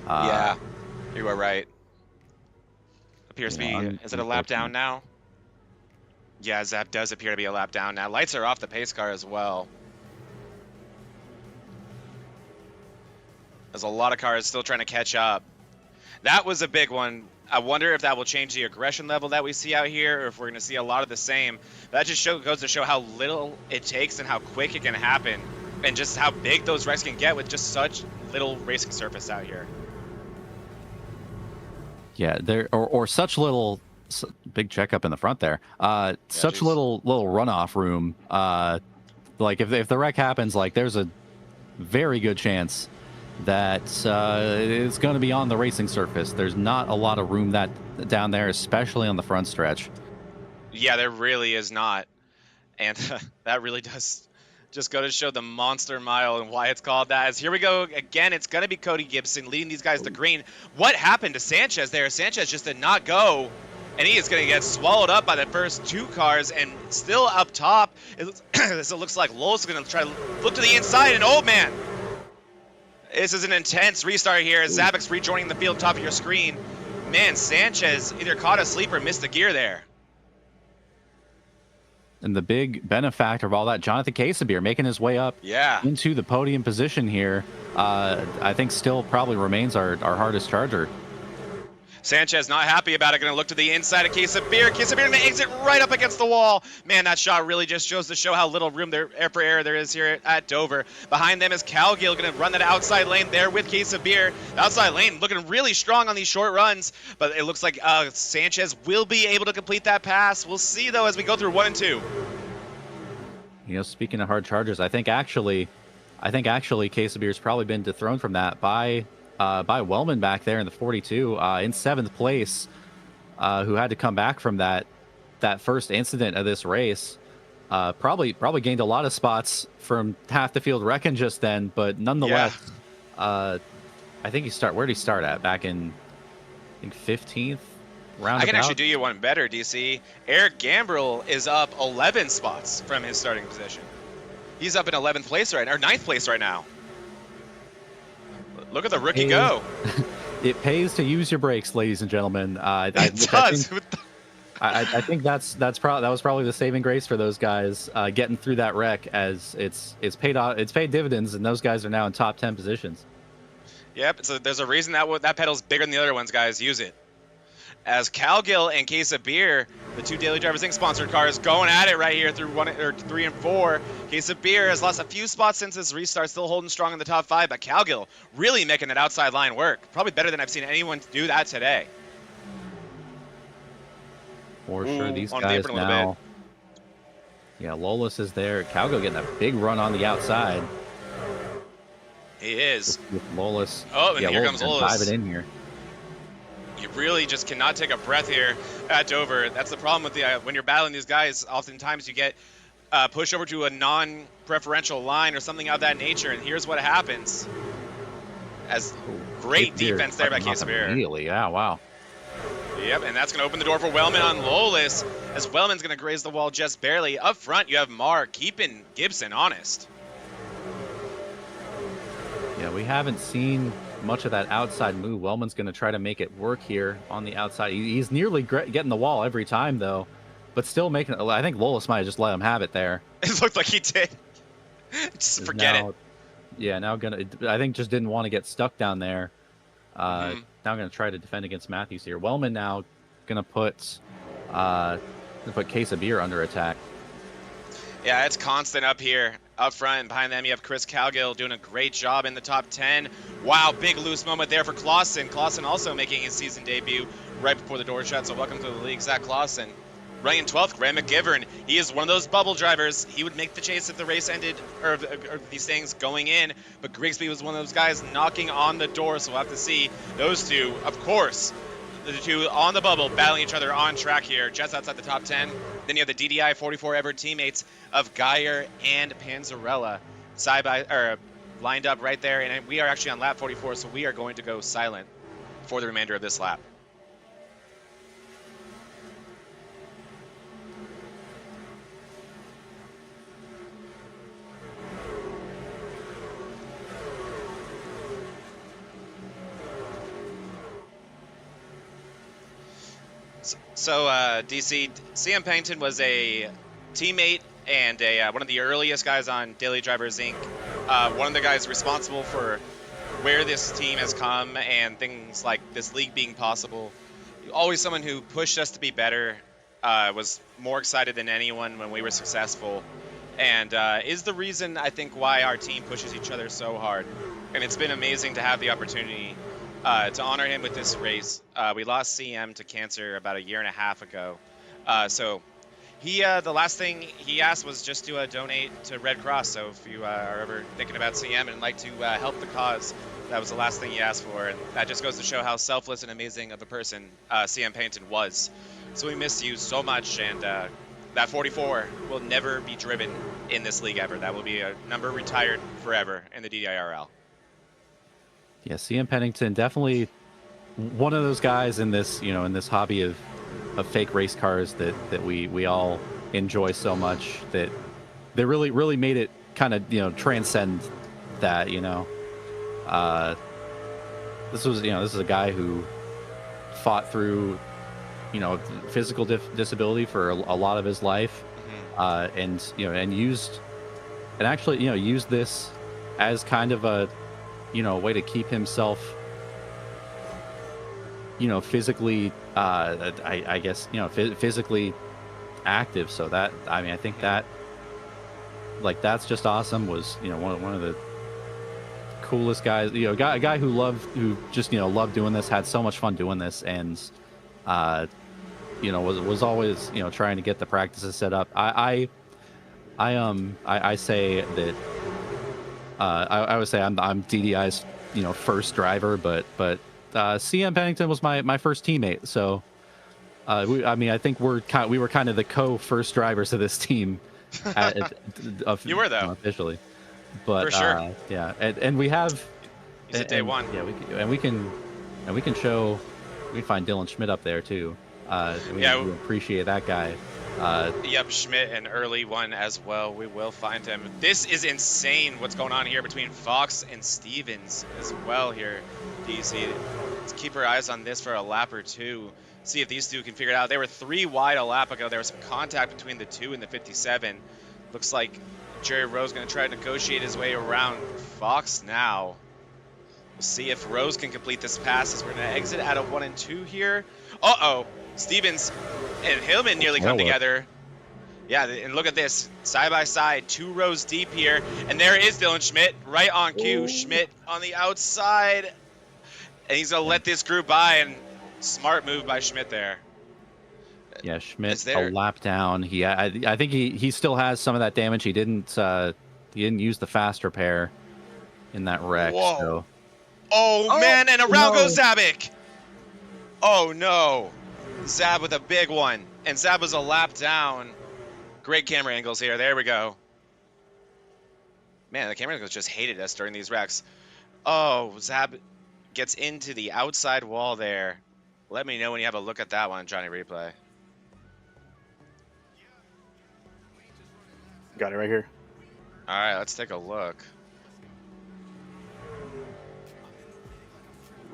Yeah, you are right. Appears to be. Is it a lap down now? Yeah, Zab does appear to be a lap down now. Lights are off the pace car as well. There's a lot of cars still trying to catch up. That was a big one. I wonder if that will change the aggression level that we see out here, or if we're going to see a lot of the same. That just goes to show how little it takes and how quick it can happen, and just how big those wrecks can get with just such little racing surface out here. Yeah, or such little big checkup in the front there. Such little runoff room. Like if the wreck happens, like there's a very good chance that it's going to be on the racing surface. There's not a lot of room down there, especially on the front stretch. Yeah, there really is not. And that really does just go to show the monster mile and why it's called that. As here we go again, it's going to be Cody Gibson leading these guys to green. What happened to Sanchez there? Sanchez just did not go, and he is going to get swallowed up by the first two cars, and still up top, it looks like Lowell's going to try to look to the inside, and oh man, this is an intense restart here as Zabek's rejoining the field top of your screen. Man, Sanchez either caught asleep or missed the gear there. And the big benefactor of all that, Jonathan Casabier, making his way up into the podium position here. I think still probably remains our hardest charger. Sanchez not happy about it, going to look to the inside of Casabier. Casabier going to exit right up against the wall. Man, that shot really just shows to show how little room for error there is here at Dover. Behind them is Cowgill going to run that outside lane there with Casabier. The outside lane looking really strong on these short runs, but it looks like Sanchez will be able to complete that pass. We'll see, though, as we go through 1 and 2. You know, speaking of hard chargers, I think actually Casabier's probably been dethroned from that by Wellman back there in the 42 in 7th place, who had to come back from that first incident of this race. Probably gained a lot of spots from half the field wrecking just then, but nonetheless, I think where did he start at? Back in, I think 15th roundabout? I can actually do you one better, DC. Eric Gambrill is up 11 spots from his starting position. He's up in 11th place right now, or 9th place right now. Look at the rookie go. It pays to use your brakes, ladies and gentlemen. It does. I think that was probably the saving grace for those guys getting through that wreck, as it's paid dividends, and those guys are now in top 10 positions. Yep. So there's a reason that pedal's bigger than the other ones, guys. Use it. As Cowgill and Case of Beer, the two Daily Drivers Inc. sponsored cars, going at it right here through 3 and 4. Case of Beer has lost a few spots since his restart, still holding strong in the top 5, but Cowgill really making that outside line work. Probably better than I've seen anyone do that today. For sure, these guys now. Yeah, Lolis is there. Cowgill getting a big run on the outside. He is. With Lolis. Oh, and here comes Lolis. Dive it in here. You really just cannot take a breath here at Dover. That's the problem with when you're battling these guys. Oftentimes you get pushed over to a non-preferential line or something of that nature, and here's what happens. As great defense there by Case of Beer. Immediately, yeah, wow. Yep, and that's going to open the door for Wellman on Lolis, as Wellman's going to graze the wall just barely. Up front, you have Marr keeping Gibson honest. Yeah, we haven't seen much of that outside move. Wellman's going to try to make it work here on the outside. He's nearly getting the wall every time, though, but still making it. I think Lolis might have just let him have it there. It looked like he did. Just forget it. Yeah, now I think just didn't want to get stuck down there. Now going to try to defend against Matthews here. Wellman now going to put Case of Beer under attack. Yeah, it's constant up here. Up front and behind them, you have Chris Cowgill doing a great job in the top 10. Wow, big loose moment there for Clausen. Clausen also making his season debut right before the door shut, so welcome to the league, Zach Clausen. Running in 12th, Graham McGivern. He is one of those bubble drivers. He would make the chase if the race ended, or these things going in, but Grigsby was one of those guys knocking on the door, so we'll have to see those two, of course. The two on the bubble battling each other on track here, just outside the top 10. Then you have the DDI 44 ever teammates of Geyer and Panzarella lined up right there. And we are actually on lap 44, so we are going to go silent for the remainder of this lap. So, DC, CM Pennington was a teammate and one of the earliest guys on Daily Drivers Inc. One of the guys responsible for where this team has come and things like this league being possible. Always someone who pushed us to be better, was more excited than anyone when we were successful, and is the reason, I think, why our team pushes each other so hard. And it's been amazing to have the opportunity to honor him with this race. We lost CM to cancer about a year and a half ago. So he, the last thing he asked was just to donate to Red Cross. So if you are ever thinking about CM and like to help the cause, that was the last thing he asked for. And that just goes to show how selfless and amazing of a person CM Pennington was. So we miss you so much. And that 44 will never be driven in this league ever. That will be a number retired forever in the DDIRL. Yeah, CM Pennington, definitely one of those guys in this, in this hobby of fake race cars that we all enjoy so much, that they really made it kind of, transcend that, this is a guy who fought through, physical disability for a lot of his life, and used this as kind of a way to keep himself, physically, I guess, physically active. So that, I think that, that's just awesome. Was, one of the coolest guys, a guy who just, loved doing this, had so much fun doing this, and, was always, trying to get the practices set up. I say that, I would say I'm DDI's first driver, but CM Pennington was my first teammate. So I think we were kind of the co-first drivers of this team. You were, though, officially, but for sure. Yeah, and we have. He's at day one. Yeah, we can show. We can find Dylan Schmidt up there too. We appreciate that guy. Yep, Schmidt, an early one as well. We will find him. This is insane what's going on here between Fox and Stevens as well here, DC. Let's keep our eyes on this for a lap or two. See if these two can figure it out. They were 3 wide a lap ago. There was some contact between the two in the 57. Looks like Jerry Rose going to try to negotiate his way around Fox now. We'll see if Rose can complete this pass as we're going to exit out of 1 and 2 here. Uh-oh. Stevens and Hillman nearly come together. Yeah, and look at this. Side by side, 2 rows deep here. And there is Dylan Schmidt right on cue. Ooh. Schmidt on the outside. And he's going to let this group by. And smart move by Schmidt there. Yeah, Schmidt a lap down. I think he still has some of that damage. He didn't use the fast repair in that wreck. Whoa. So. Oh, man, and around goes Zabik. Oh, no. Zab with a big one. And Zab was a lap down. Great camera angles here. There we go. Man, the camera angles just hated us during these wrecks. Oh, Zab gets into the outside wall there. Let me know when you have a look at that one, Johnny Replay. Got it right here. All right, let's take a look.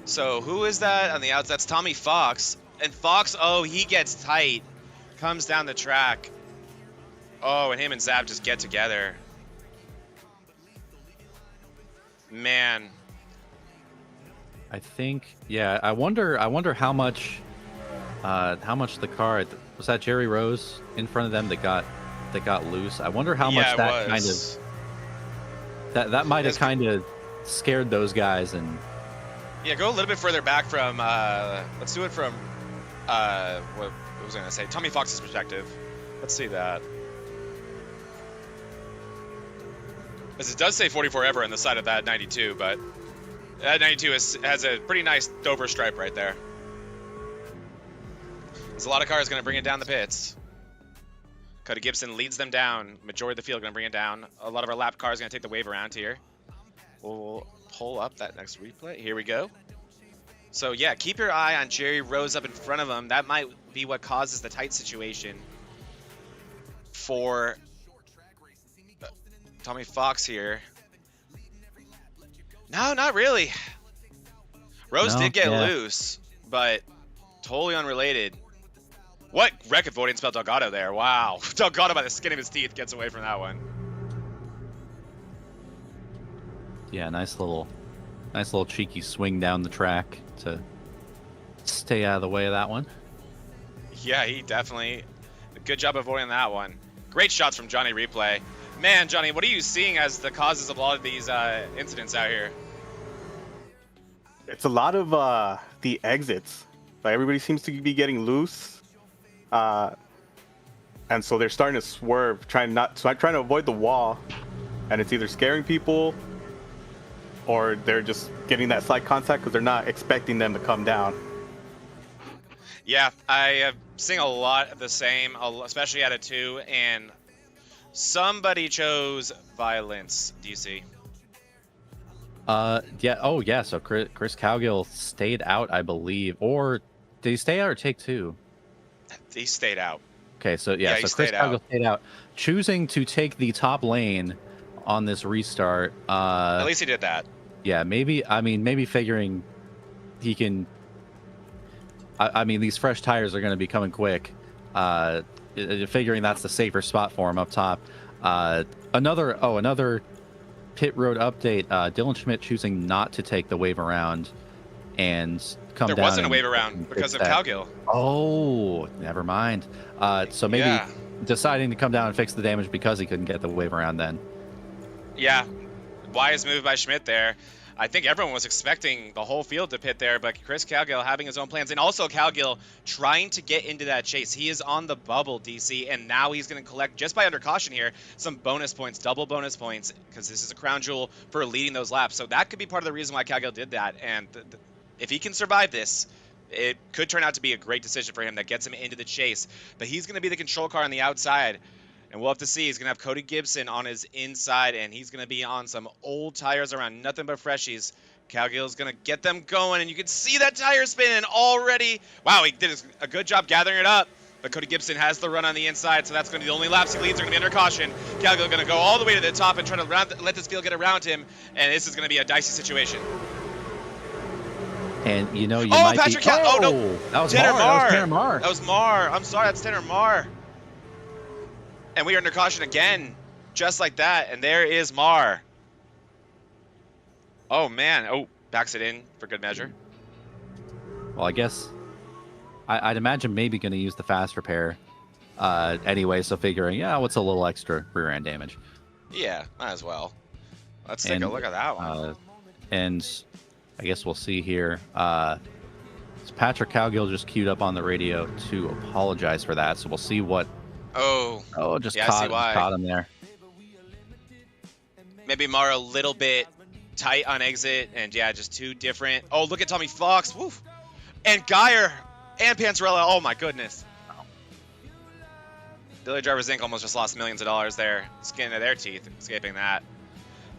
So who is that on the outside? That's Tommy Fox. And Fox, oh, he gets tight. Comes down the track. Oh, and him and Zab just get together. Man. I think, yeah. I wonder how much the car was that Jerry Rose in front of them that got loose. I wonder how much that kind of that might have kind of scared those guys. And yeah, go a little bit further back from. Let's do it from. What was I gonna say? Tommy Fox's perspective. Let's see that. Because it does say 44 ever on the side of that 92, but that 92 has a pretty nice Dover stripe right there. There's a lot of cars going to bring it down the pits. Cody Gibson leads them down. Majority of the field going to bring it down. A lot of our lap cars going to take the wave around here. We'll pull up that next replay. Here we go. So, yeah, keep your eye on Jerry Rose up in front of him. That might be what causes the tight situation for Tommy Fox here. No, not really. Rose did get loose, but totally unrelated. What wreck avoidance spelled Delgado there? Wow. Delgado by the skin of his teeth gets away from that one. Yeah, nice little cheeky swing down the track to stay out of the way of that one. Yeah, he definitely. Good job avoiding that one. Great shots from Johnny Replay. Man, Johnny, what are you seeing as the causes of a lot of these incidents out here? It's a lot of the exits. Like everybody seems to be getting loose, and so they're starting to swerve, trying to avoid the wall, and it's either scaring people, or they're just getting that slight contact because they're not expecting them to come down. Yeah, I have seen a lot of the same, especially out of 2, and somebody chose violence, DC. Yeah. Oh, yeah. So Chris Cowgill stayed out, I believe, or did he stay out or take 2? He stayed out. Okay, so yeah, so Chris Cowgill stayed out, choosing to take the top lane on this restart. At least he did that. Yeah, maybe figuring he can. I mean, these fresh tires are going to be coming quick. Figuring that's the safer spot for him up top. Another pit road update. Dylan Schmidt choosing not to take the wave around and come down. There wasn't a wave around because of Cowgill. Oh, never mind. So maybe deciding to come down and fix the damage because he couldn't get the wave around then. Yeah, wise move by Schmidt there. I think everyone was expecting the whole field to pit there, but Chris Cowgill having his own plans, and also Cowgill trying to get into that chase. He is on the bubble, DC, and now he's going to collect, just by under caution here, some bonus points, double bonus points, because this is a crown jewel for leading those laps. So that could be part of the reason why Cowgill did that, and if he can survive this, it could turn out to be a great decision for him that gets him into the chase. But he's going to be the control car on the outside. And we'll have to see. He's going to have Cody Gibson on his inside, and he's going to be on some old tires around nothing but freshies. Cowgill's going to get them going, and you can see that tire spinning already. Wow, he did a good job gathering it up. But Cody Gibson has the run on the inside, so that's going to be the only laps he leads are going to be under caution. Cowgill going to go all the way to the top and try to let this field get around him, and this is going to be a dicey situation. And, you might Patrick be... Oh, no. That was Tanner Marr. Tanner Marr. That was Marr. I'm sorry, that's Tanner Marr. And we are under caution again, just like that. And there is Marr. Oh, man. Oh, backs it in for good measure. Well, I guess I'd imagine maybe going to use the fast repair anyway. So figuring, what's a little extra rear end damage? Yeah, might as well. Let's take a look at that one. And I guess we'll see here. Patrick Cowgill just queued up on the radio to apologize for that. So we'll see what. Just caught him there. Maybe Marr a little bit tight on exit, and just 2 different. Oh, look at Tommy Fox. Woof. And Geyer and Panzarella. Oh, my goodness. Billy Drivers Inc. almost just lost millions of dollars there. Skin into their teeth, escaping that.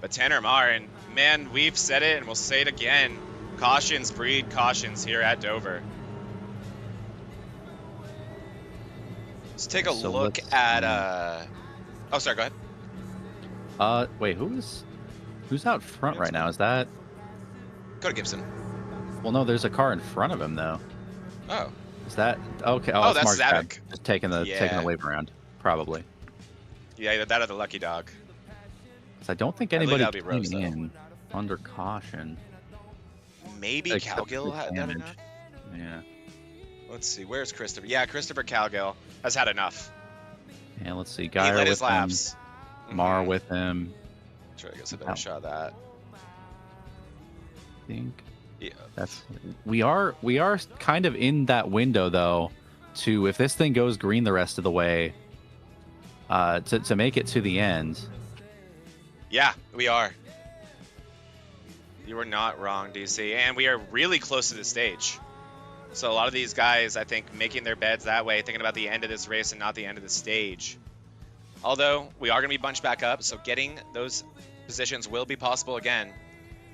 But Tanner Marr, and man, we've said it, and we'll say it again. Cautions breed cautions here at Dover. Let's take a look at oh, sorry, go ahead. Wait, who's out front right now? Is that Cody Gibson? Well, no, there's a car in front of him though. Oh. Is that okay? Oh, it's that's Mark's Zabic. just taking the wave around, probably. Yeah, either that or the lucky dog. 'Cause I don't think I believe anybody that'll be Rose, came in under caution. Maybe Except Calgill for had that damage. enough. Yeah. Let's see. Where's Christopher? Yeah, Christopher Calgill has had enough. And let's see, He Geyer led with his laps. him, Mar with him. Try to get a better shot of that. I think Yeah. we are kind of in that window though, to if this thing goes green the rest of the way, to make it to the end. Yeah, we are. You were not wrong, DC. And we are really close to the stage. So a lot of these guys, I think, making their beds that way, thinking about the end of this race and not the end of the stage. Although, we are going to be bunched back up, so getting those positions will be possible again.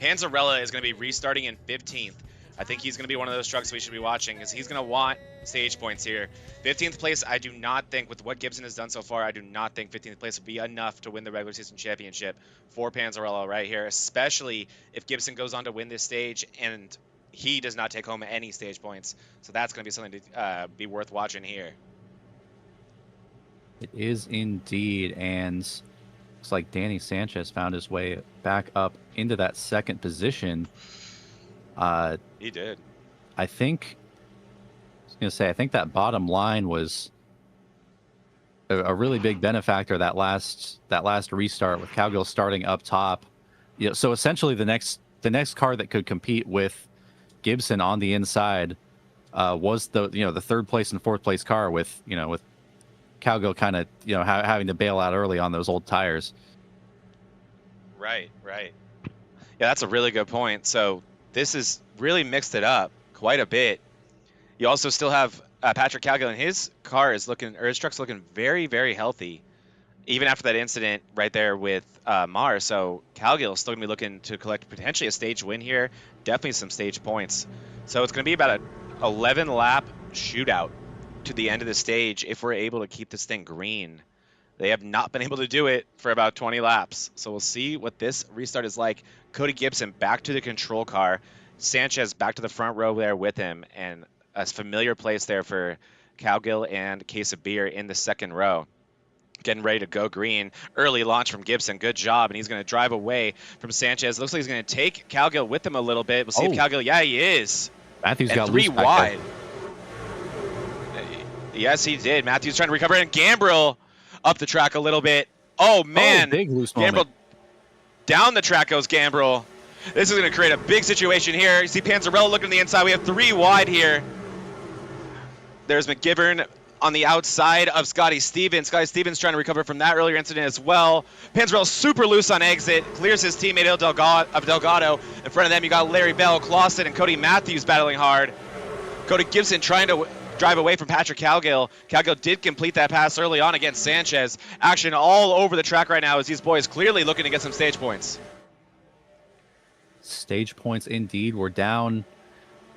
Panzarella is going to be restarting in 15th. I think he's going to be one of those trucks we should be watching, because he's going to want stage points here. 15th place, I do not think, with what Gibson has done so far, I do not think 15th place will be enough to win the regular season championship for Panzarella right here, especially if Gibson goes on to win this stage and he does not take home any stage points. So that's going to be something to be worth watching here. It is indeed, and looks like Danny Sanchez found his way back up into that second position. He did. I think that bottom line was a really big benefactor, that last restart with Calgill starting up top. So essentially the next car that could compete with Gibson on the inside was the third place and fourth place car with Calgill kind of having to bail out early on those old tires. Right. Yeah, that's a really good point. So this has really mixed it up quite a bit. You also still have Patrick Calgill, and his truck's looking very, very healthy, even after that incident right there with Mar. So Calgill is still gonna be looking to collect potentially a stage win here, definitely some stage points. So it's gonna be about a 11 lap shootout to the end of the stage if we're able to keep this thing green. They have not been able to do it for about 20 laps. So we'll see what this restart is like. Cody Gibson back to the control car. Sanchez back to the front row there with him. And a familiar place there for Calgill and Case of Beer in the second row. Getting ready to go green. Early launch from Gibson. Good job. And he's going to drive away from Sanchez. Looks like he's going to take Calgill with him a little bit. We'll see if Calgill... Yeah, he is. Matthews and got 3 loose back wide. there. Yes, he did. Matthews trying to recover. And Gambrill up the track a little bit. Oh, man. Big loose Gambrill moment. down the track goes Gambrill. This is going to create a big situation here. You see Panzarella looking to the inside. We have 3 wide here. There's McGivern on the outside of Scotty Stevens. Scotty Stevens trying to recover from that earlier incident as well. Panzarella super loose on exit. Clears his teammate Il Delgado. In front of them, you got Larry Bell, Clausen, and Cody Matthews battling hard. Cody Gibson trying to drive away from Patrick Calgill. Calgill did complete that pass early on against Sanchez. Action all over the track right now as these boys clearly looking to get some stage points. Stage points indeed. We're down,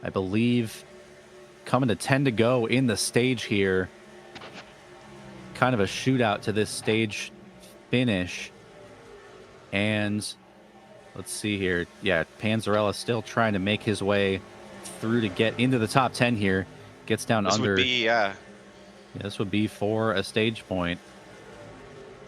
I believe, coming to 10 to go in the stage here. Kind of a shootout to this stage finish. And let's see here. Yeah, Panzarella still trying to make his way through to get into the top 10 here. Gets down This under. would be, This would be for a stage point.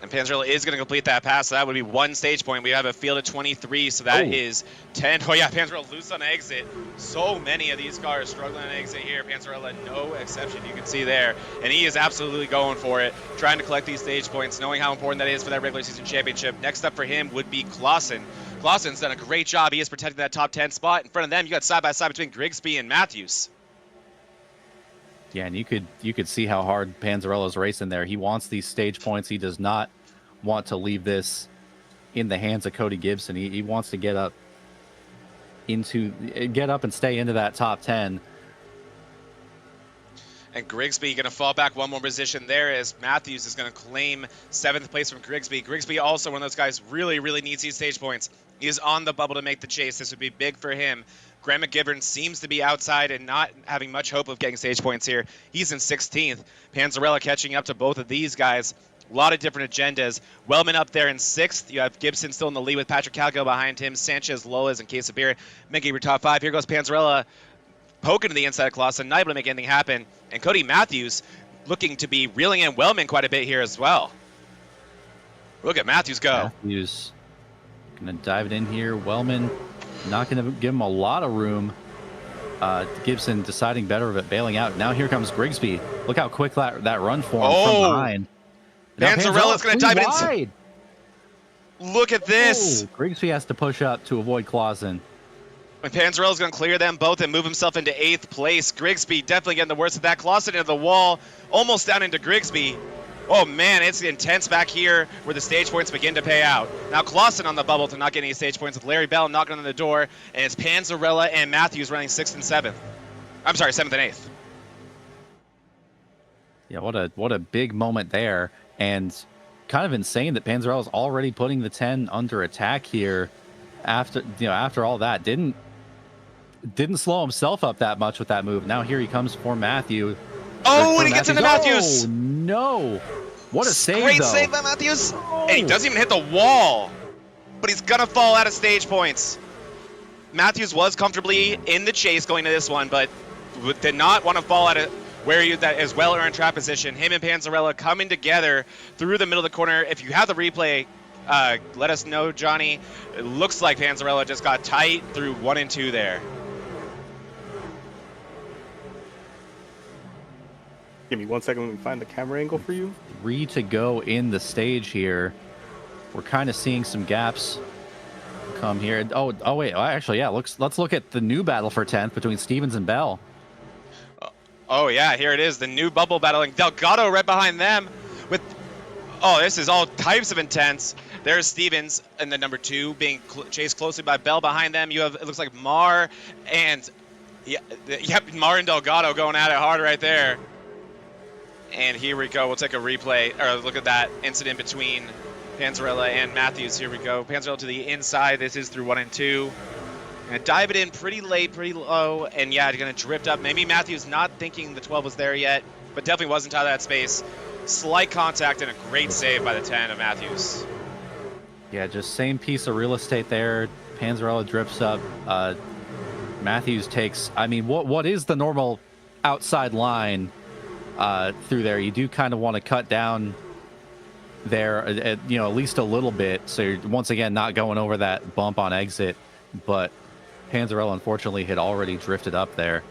And Panzarella is going to complete that pass, so that would be 1 stage point. We have a field of 23, so that is 10. Oh, yeah, Panzarella loose on exit. So many of these cars struggling on exit here. Panzarella, no exception, you can see there. And he is absolutely going for it, trying to collect these stage points, knowing how important that is for that regular season championship. Next up for him would be Clausen. Clausen's done a great job. He is protecting that top 10 spot. In front of them, you got side-by-side between Grigsby and Matthews. Yeah, and you could see how hard Panzarella's racing there. He wants these stage points. He does not want to leave this in the hands of Cody Gibson. He wants to get up and stay into that top 10. And Grigsby going to fall back 1 more position there as Matthews is going to claim 7th place from Grigsby. Grigsby also one of those guys really, really needs these stage points. He is on the bubble to make the chase. This would be big for him. Graham McGivern seems to be outside and not having much hope of getting stage points here. He's in 16th. Panzarella catching up to both of these guys A lot of different agendas. Wellman up there in 6th. You have Gibson still in the lead with Patrick Calgo behind him. Sanchez, Lolas, and Case of Beer making your top 5. Here goes Panzarella poking to the inside of Clausen, not able to make anything happen. And Cody Matthews looking to be reeling in Wellman quite a bit here as well. Look at Matthews go. Matthews going to dive it in here. Wellman not going to give him a lot of room. Gibson deciding better of it, bailing out. Now here comes Grigsby. Look how quick that run for him from behind. Panzarella's going to dive wide. in. Look at this. Oh, Grigsby has to push up to avoid Clausen. And Panzarella's going to clear them both and move himself into 8th place. Grigsby definitely getting the worst of that. Clausen into the wall, almost down into Grigsby. Oh man, it's intense back here where the stage points begin to pay out. Now Clausen on the bubble to not get any stage points with Larry Bell knocking on the door, and it's Panzarella and Matthews running 6th and 7th. I'm sorry, 7th and 8th. Yeah, what a big moment there, and kind of insane that Panzarella's already putting the 10 under attack here. After all that, didn't slow himself up that much with that move. Now here he comes for Matthew. Oh, and he gets into Matthews. Oh, no. What a save, Great though. save by Matthews. Oh. And he doesn't even hit the wall, but he's going to fall out of stage points. Matthews was comfortably in the chase going to this one, but did not want to fall out of where that is well-earned trap position. Him and Panzarella coming together through the middle of the corner. If you have the replay, let us know, Johnny. It looks like Panzarella just got tight through 1 and 2 there. Give me 1 second. Let me find the camera angle for you. 3 to go in the stage here. We're kind of seeing some gaps come here. Oh wait. Actually, yeah. Let's look at the new battle for 10th between Stevens and Bell. Oh yeah, here it is. The new bubble battling. Delgado right behind them with. Oh, this is all types of intense. There's Stevens in the number 2 being chased closely by Bell behind them. You have, it looks like Mar and Mar and Delgado going at it hard right there. And here we go. We'll take a replay, or look at that incident between Panzarella and Matthews. Here we go. Panzarella to the inside. This is through 1 and 2. Gonna dive it in pretty late, pretty low, and yeah, gonna drift up. Maybe Matthews not thinking the 12 was there yet, but definitely wasn't out of that space. Slight contact and a great save by the 10 of Matthews. Yeah, just same piece of real estate there. Panzarella drifts up. Matthews takes. I mean, what is the normal outside line? Through there, you do kind of want to cut down there, at least a little bit. So you're once again not going over that bump on exit. But Panzarella unfortunately had already drifted up there.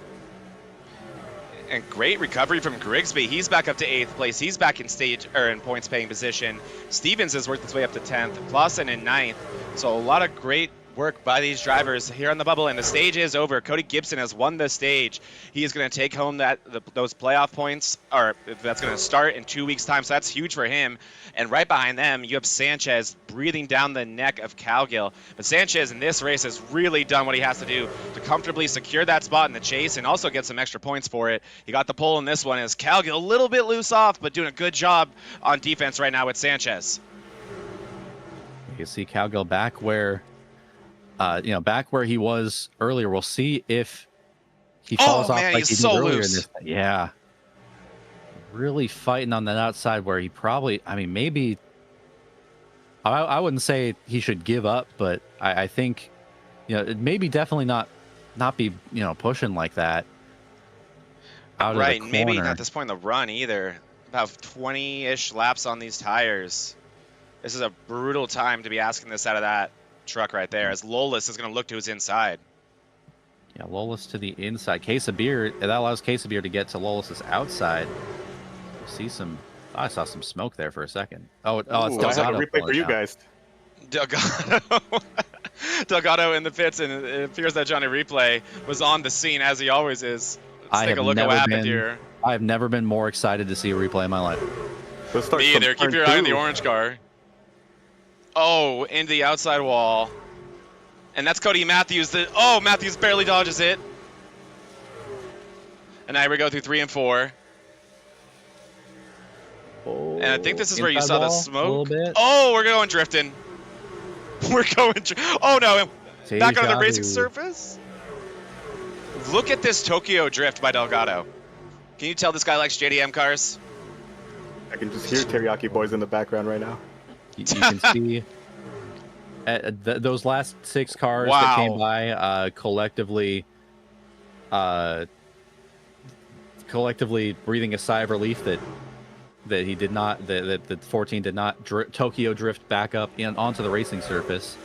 And great recovery from Grigsby. He's back up to 8th place. He's back in points paying position. Stevens has worked his way up to 10th. Clausen in 9th. So a lot of great work by these drivers here on the bubble, and the stage is over. Cody Gibson has won the stage. He is going to take home those playoff points, or that's going to start in 2 weeks' time, so that's huge for him. And right behind them, you have Sanchez breathing down the neck of Calgill. But Sanchez in this race has really done what he has to do to comfortably secure that spot in the chase and also get some extra points for it. He got the pole in this one as Calgill a little bit loose off, but doing a good job on defense right now with Sanchez. You can see Calgill back where back where he was earlier. We'll see if he falls off like he did earlier in this. Yeah. Really fighting on that outside where he probably, maybe, I wouldn't say he should give up, but I think, maybe definitely not be, pushing like that. Out right, of the maybe corner. not at this point in the run either. About 20-ish laps on these tires. This is a brutal time to be asking this out of that truck right there, as Lolis is going to look to his inside. Yeah, Lolis to the inside. Case of Beer, that allows Case of Beer to get to Lolis's outside. See some, I saw some smoke there for a second. Oh, it's Delgado. Replay for you guys. Delgado in the pits, and it appears that Johnny Replay was on the scene as he always is. Let's take a look at what happened here. I have never been more excited to see a replay in my life. Me either. Keep your eye on the orange car. Oh, into the outside wall. And that's Cody Matthews. Matthews barely dodges it. And now we go through 3 and 4. Oh, and I think this is where you saw the smoke. Bit. Oh, we're going drifting. Oh no, back on the racing surface. Look at this Tokyo drift by Delgado. Can you tell this guy likes JDM cars? I can just hear Teriyaki Boys in the background right now. You can see those last 6 cars that came by collectively breathing a sigh of relief that he did not, that the 14 did not Tokyo drift back up onto the racing surface.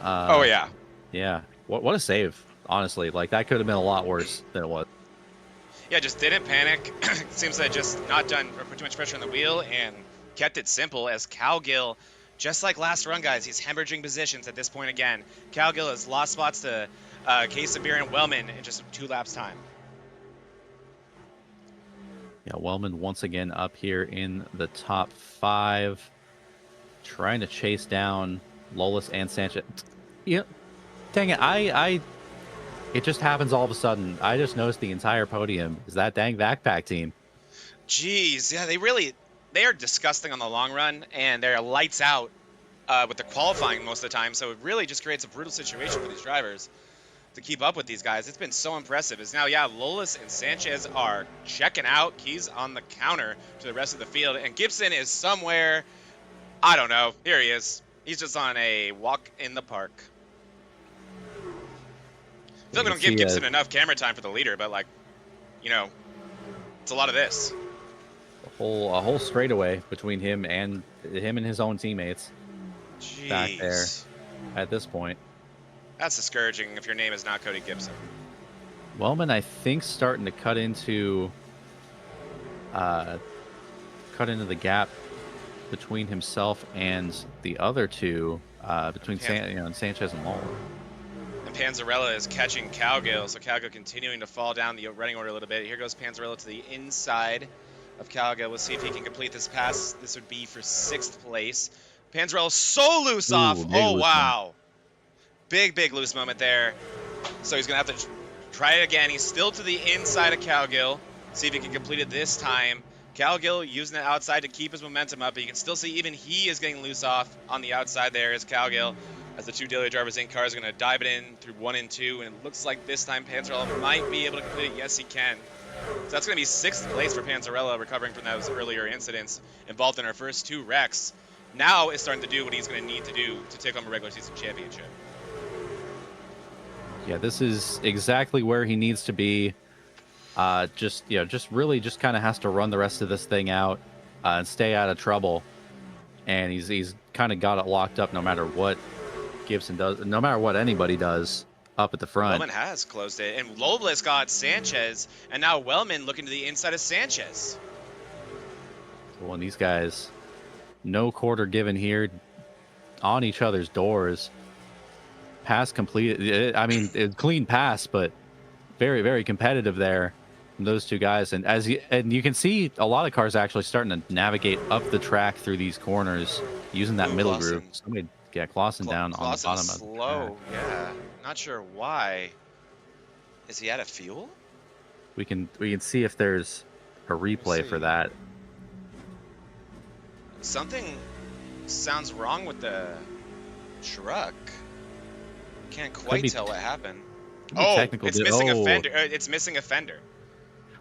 Oh yeah. Yeah. What a save, honestly. Like, that could have been a lot worse than it was. Yeah, just didn't panic. Seems like just not done or put too much pressure on the wheel and kept it simple as Cowgill, just like last run, guys, he's hemorrhaging positions at this point again. Cowgill has lost spots to Case of Beer and Wellman in just 2 laps time. Yeah, Wellman once again up here in the top 5, trying to chase down Lolis and Sanchez. Yeah, dang it! It just happens all of a sudden. I just noticed the entire podium is that dang backpack team. Jeez, yeah, they are disgusting on the long run, and they're lights out with the qualifying most of the time. So it really just creates a brutal situation for these drivers to keep up with these guys. It's been so impressive. Is now, yeah, Lolis and Sanchez are checking out. Keys on the counter to the rest of the field, and Gibson is somewhere. I don't know. Here he is. He's just on a walk in the park. I feel like we don't give Gibson enough camera time for the leader, but, like, you know, it's a lot of this. A whole straightaway between him and his own teammates. Jeez. Back there at this point. That's discouraging if your name is not Cody Gibson. Wellman, I think, starting to cut into the gap between himself and the other two, between Sanchez and Lowell. And Panzarella is catching Cowgill, so Cowgill continuing to fall down the running order a little bit. Here goes Panzarella to the inside of Cowgill. We'll see if he can complete this pass. This would be for 6th place. Panzarella so loose off. Oh, wow. Big loose moment there. So he's going to have to try it again. He's still to the inside of Cowgill. See if he can complete it this time. Cowgill using the outside to keep his momentum up, but you can still see even he is getting loose off on the outside there as Cowgill, as the 2 daily drivers in cars are going to dive it in through 1 and 2, and it looks like this time Panzarella might be able to complete it. Yes, he can. So that's going to be 6th place for Panzarella, recovering from those earlier incidents involved in our first 2 wrecks. Now is starting to do what he's going to need to do to take home a regular season championship. Yeah, this is exactly where he needs to be. Just really kind of has to run the rest of this thing out and stay out of trouble. And he's kind of got it locked up no matter what Gibson does, no matter what anybody does up at the front. Wellman has closed it, and Lobles got Sanchez, and now Wellman looking to the inside of Sanchez. Well, and these guys, no quarter given here, on each other's doors. Pass completed. I mean, clean pass, but very, very competitive there from those 2 guys. And you can see a lot of cars actually starting to navigate up the track through these corners using that middle groove. Somebody get Clausen down on the bottom of the track. Yeah, not sure why. Is he out of fuel? We can see if there's a replay for that. Something sounds wrong with the truck. Can't quite tell what happened. Oh, it's missing a fender. It's missing a fender.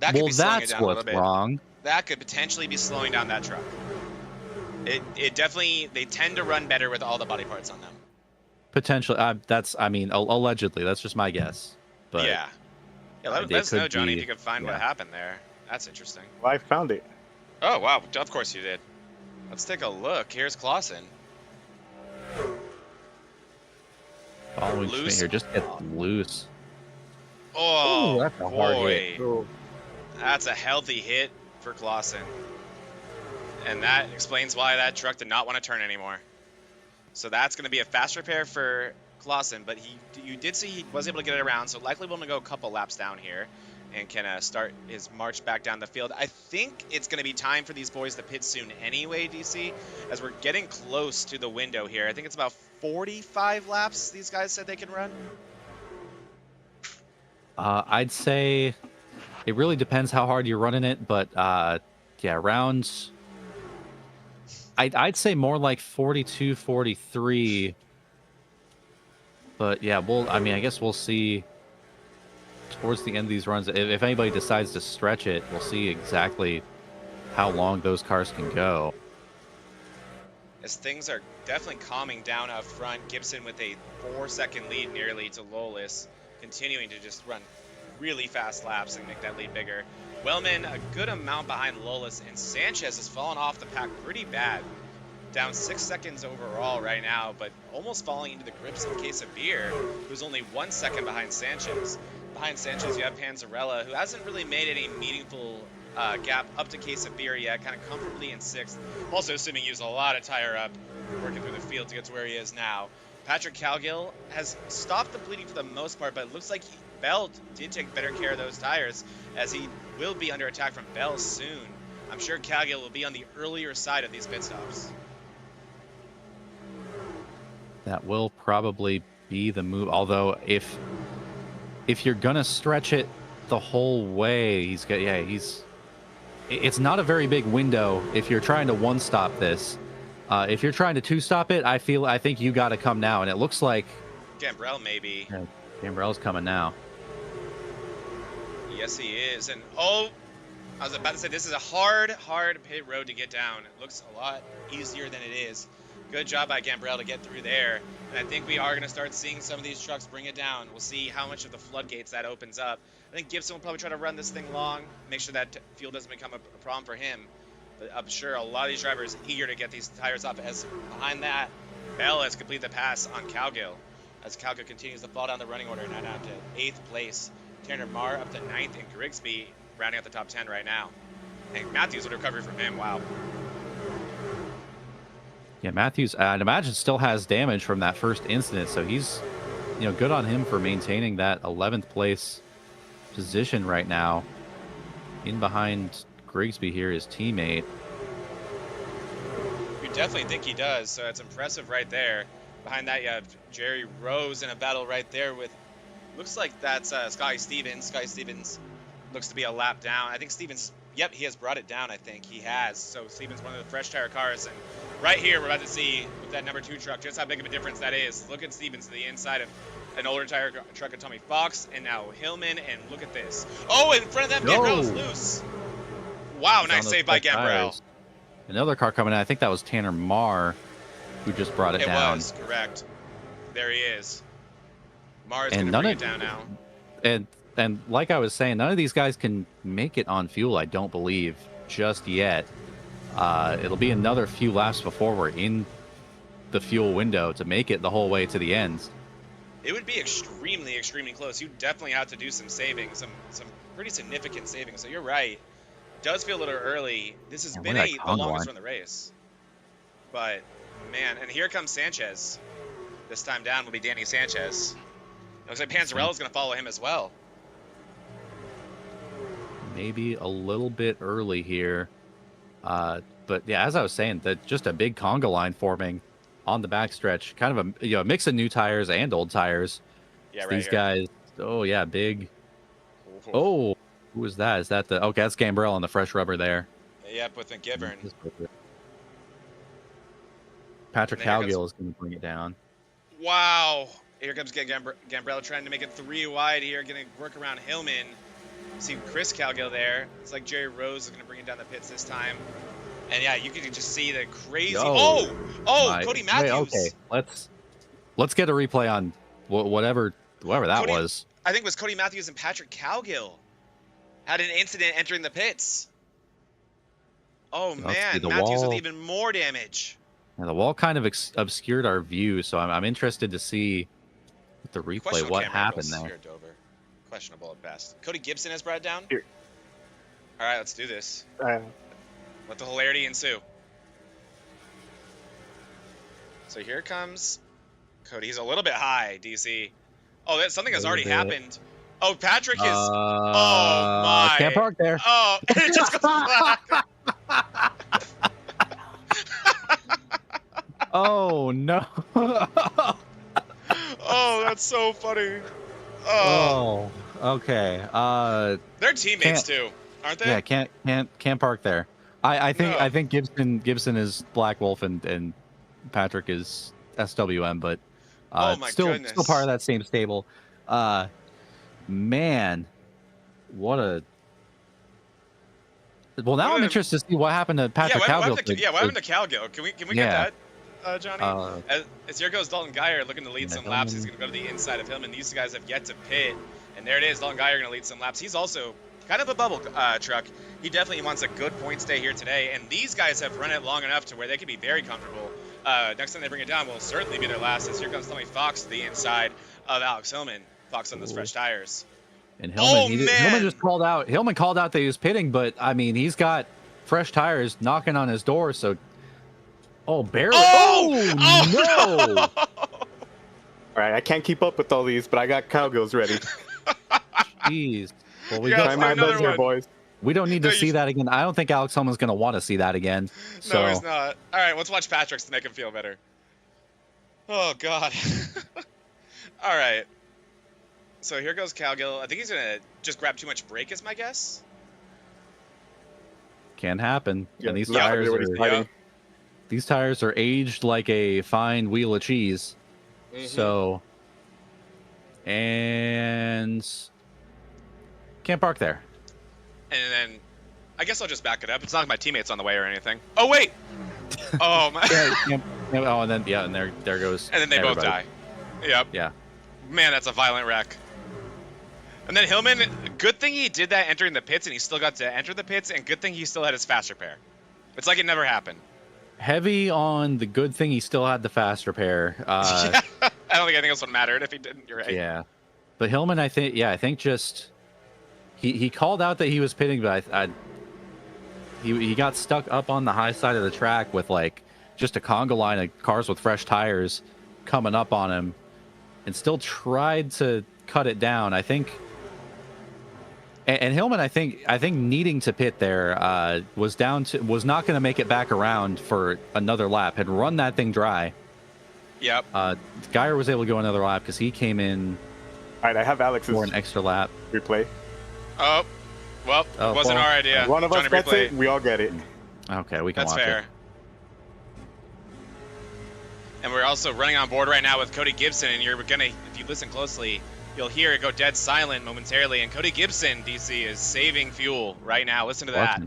That could be slowing it down a little bit. Wrong. That could potentially be slowing down that truck. It definitely, they tend to run better with all the body parts on them. Potentially, allegedly. That's just my guess. But yeah, let us know, Johnny, if you can find what happened there. That's interesting. Well, I found it. Oh wow, of course you did. Let's take a look. Here's Clausen. Following here, just get loose. Oh, ooh, that's a hard hit. Ooh. That's a healthy hit for Clausen. And that explains why that truck did not want to turn anymore. So that's going to be a fast repair for Clausen, but you did see he was able to get it around, so likely willing to go a couple laps down here and can start his march back down the field. I think it's going to be time for these boys to pit soon anyway, DC, as we're getting close to the window here. I think it's about 45 laps these guys said they can run. I'd say it really depends how hard you're running it, but yeah, rounds. I'd say more like 42, 43. But yeah, I guess we'll see towards the end of these runs. If anybody decides to stretch it, we'll see exactly how long those cars can go. As things are definitely calming down up front, Gibson with a 4-second lead nearly to Lolis, continuing to just run really fast laps and make that lead bigger. Wellman a good amount behind Lolis, and Sanchez has fallen off the pack pretty bad. Down 6 seconds overall right now, but almost falling into the grips of Quesabir, who's only 1 second behind Sanchez. Behind Sanchez, you have Panzarella, who hasn't really made any meaningful gap up to Quesabir yet, kind of comfortably in 6th. Also assuming he used a lot of tire up, working through the field to get to where he is now. Patrick Cowgill has stopped the bleeding for the most part, but it looks like Bell did take better care of those tires, as he will be under attack from Bell soon. I'm sure Cowgill will be on the earlier side of these pit stops. That will probably be the move. Although if you're gonna stretch it the whole way, it's not a very big window if you're trying to one-stop this. If you're trying to two-stop it, I think you got to come now, and it looks like Gambrell maybe. Yeah, Gambrell's coming now. Yes, he is. And oh, I was about to say, this is a hard pit road to get down. It looks a lot easier than it is. Good job by Gambrell to get through there. And I think we are going to start seeing some of these trucks bring it down. We'll see how much of the floodgates that opens up. I think Gibson will probably try to run this thing long, make sure that fuel doesn't become a problem for him. But I'm sure a lot of these drivers eager to get these tires off, as behind that, Bell has completed the pass on Cowgill, as Cowgill continues to fall down the running order, now down to 8th place. Tanner Marr up to 9th, and Grigsby rounding out the top 10 right now. And Matthews would recover from him. Wow. Yeah, Matthews, I'd imagine, still has damage from that first incident, so he's, good on him for maintaining that 11th place position right now. In behind Grigsby here, his teammate. You definitely think he does, so it's impressive right there. Behind that, you have Jerry Rose in a battle right there with, looks like that's Scotty Stevens. Scotty Stevens looks to be a lap down. I think Stevens, yep, he has brought it down, I think. He has. So Stevens, one of the fresh tire cars. And right here, we're about to see with that number 2 truck just how big of a difference that is. Look at Stevens to the inside of an older tire truck of Tommy Fox, and now Hillman, and look at this. Oh, in front of them, Gambrell's loose. Wow, nice save by Gambrell. Another car coming in. I think that was Tanner Marr who just brought it down. It was, correct. There he is. Marr's going to bring it down now. And like I was saying, none of these guys can make it on fuel, I don't believe, just yet. It'll be another few laps before we're in the fuel window to make it the whole way to the end. It would be extremely, extremely close. You definitely have to do some saving, some pretty significant saving. So you're right. It does feel a little early. This has been the longest run of the race. But, man, and here comes Sanchez. This time down will be Danny Sanchez. It looks like Panzarella's going to follow him as well. Maybe a little bit early here. But yeah, as I was saying, that just a big conga line forming on the backstretch. Kind of a mix of new tires and old tires. Yeah, right. These here. Guys, oh yeah, big. Oh, who is that? Is that okay, that's Gambrell on the fresh rubber there. Yep, with McGivern. Patrick Cowgill is going to bring it down. Wow. Here comes Gambrell trying to make it 3 wide here, getting work around Hillman. See Chris Cowgill there. It's like Jerry Rose is going to bring it down the pits this time. And yeah, you can just see the crazy. Cody Matthews. Wait, okay, let's get a replay on whoever that was. I think it was Cody Matthews and Patrick Cowgill had an incident entering the pits. Oh man, Matthews with even more damage. Yeah, the wall kind of obscured our view, so I'm interested to see with the replay what happened there. Here, Dover. Questionable at best. Cody Gibson has brought it down. Here. All right, let's do this. Let the hilarity ensue. So here comes Cody. He's a little bit high, DC. Oh, something has already happened. Oh, Patrick is. Oh my! Can't park there. Oh, it just goes black. Oh no! Oh, that's so funny. Oh, okay. They're teammates too, aren't they? Yeah, can't park there. I think Gibson is Black Wolf and Patrick is SWM, but still part of that same stable. Man, what a Well, now I'm interested to see what happened to Patrick Cowgill. What happened to Cowgill? Can we get that, Johnny? As here goes Dalton Geyer looking to lead some laps. He's going to go to the inside of Hillman. These guys have yet to pit. And there it is. Dalton Geyer going to lead some laps. He's also kind of a bubble truck. He definitely wants a good point stay here today. And these guys have run it long enough to where they can be very comfortable. Next time they bring it down will certainly be their last. As here comes Tommy Fox to the inside of Alex Hillman. Fox on those fresh tires. And Hillman just called out. Hillman called out that he was pitting, but I mean, he's got fresh tires knocking on his door. So, barely. No! All right, I can't keep up with all these, but I got Cowgills ready. Jeez. Well, we got my best here, boys. We don't need to see that again. I don't think Alex Hillman's going to want to see that again. So. No, he's not. All right, let's watch Patrick's to make him feel better. Oh God. All right. So here goes Cowgill. I think he's going to just grab too much brake is my guess. Can happen. Yeah, and these tires are aged like a fine wheel of cheese. Mm-hmm. So, and can't park there. And then I guess I'll just back it up. It's not like my teammate's on the way or anything. Oh wait. Oh my. And then and there goes. And then they both die. Yep. Yeah. Man, that's a violent wreck. And then Hillman, good thing he did that entering the pits, and he still got to enter the pits, and good thing he still had his fast repair. It's like it never happened. Heavy on the good thing he still had the fast repair. I don't think anything else would matter if he didn't. You're right. Yeah. But Hillman, I think just he called out that he was pitting, but he got stuck up on the high side of the track with like just a conga line of cars with fresh tires coming up on him, and still tried to cut it down. I think. And Hillman, I think needing to pit there was not going to make it back around for another lap. Had run that thing dry. Yep. Geyer was able to go another lap because he came in. All right, I have Alex's for an extra lap. Replay. Oh, well, it wasn't our idea. One of us gets it, we all get it. Okay, we can That's watch fair. it. And we're also running on board right now with Cody Gibson, and if you listen closely, you'll hear it go dead silent momentarily. And Cody Gibson, DC, is saving fuel right now. Listen to that.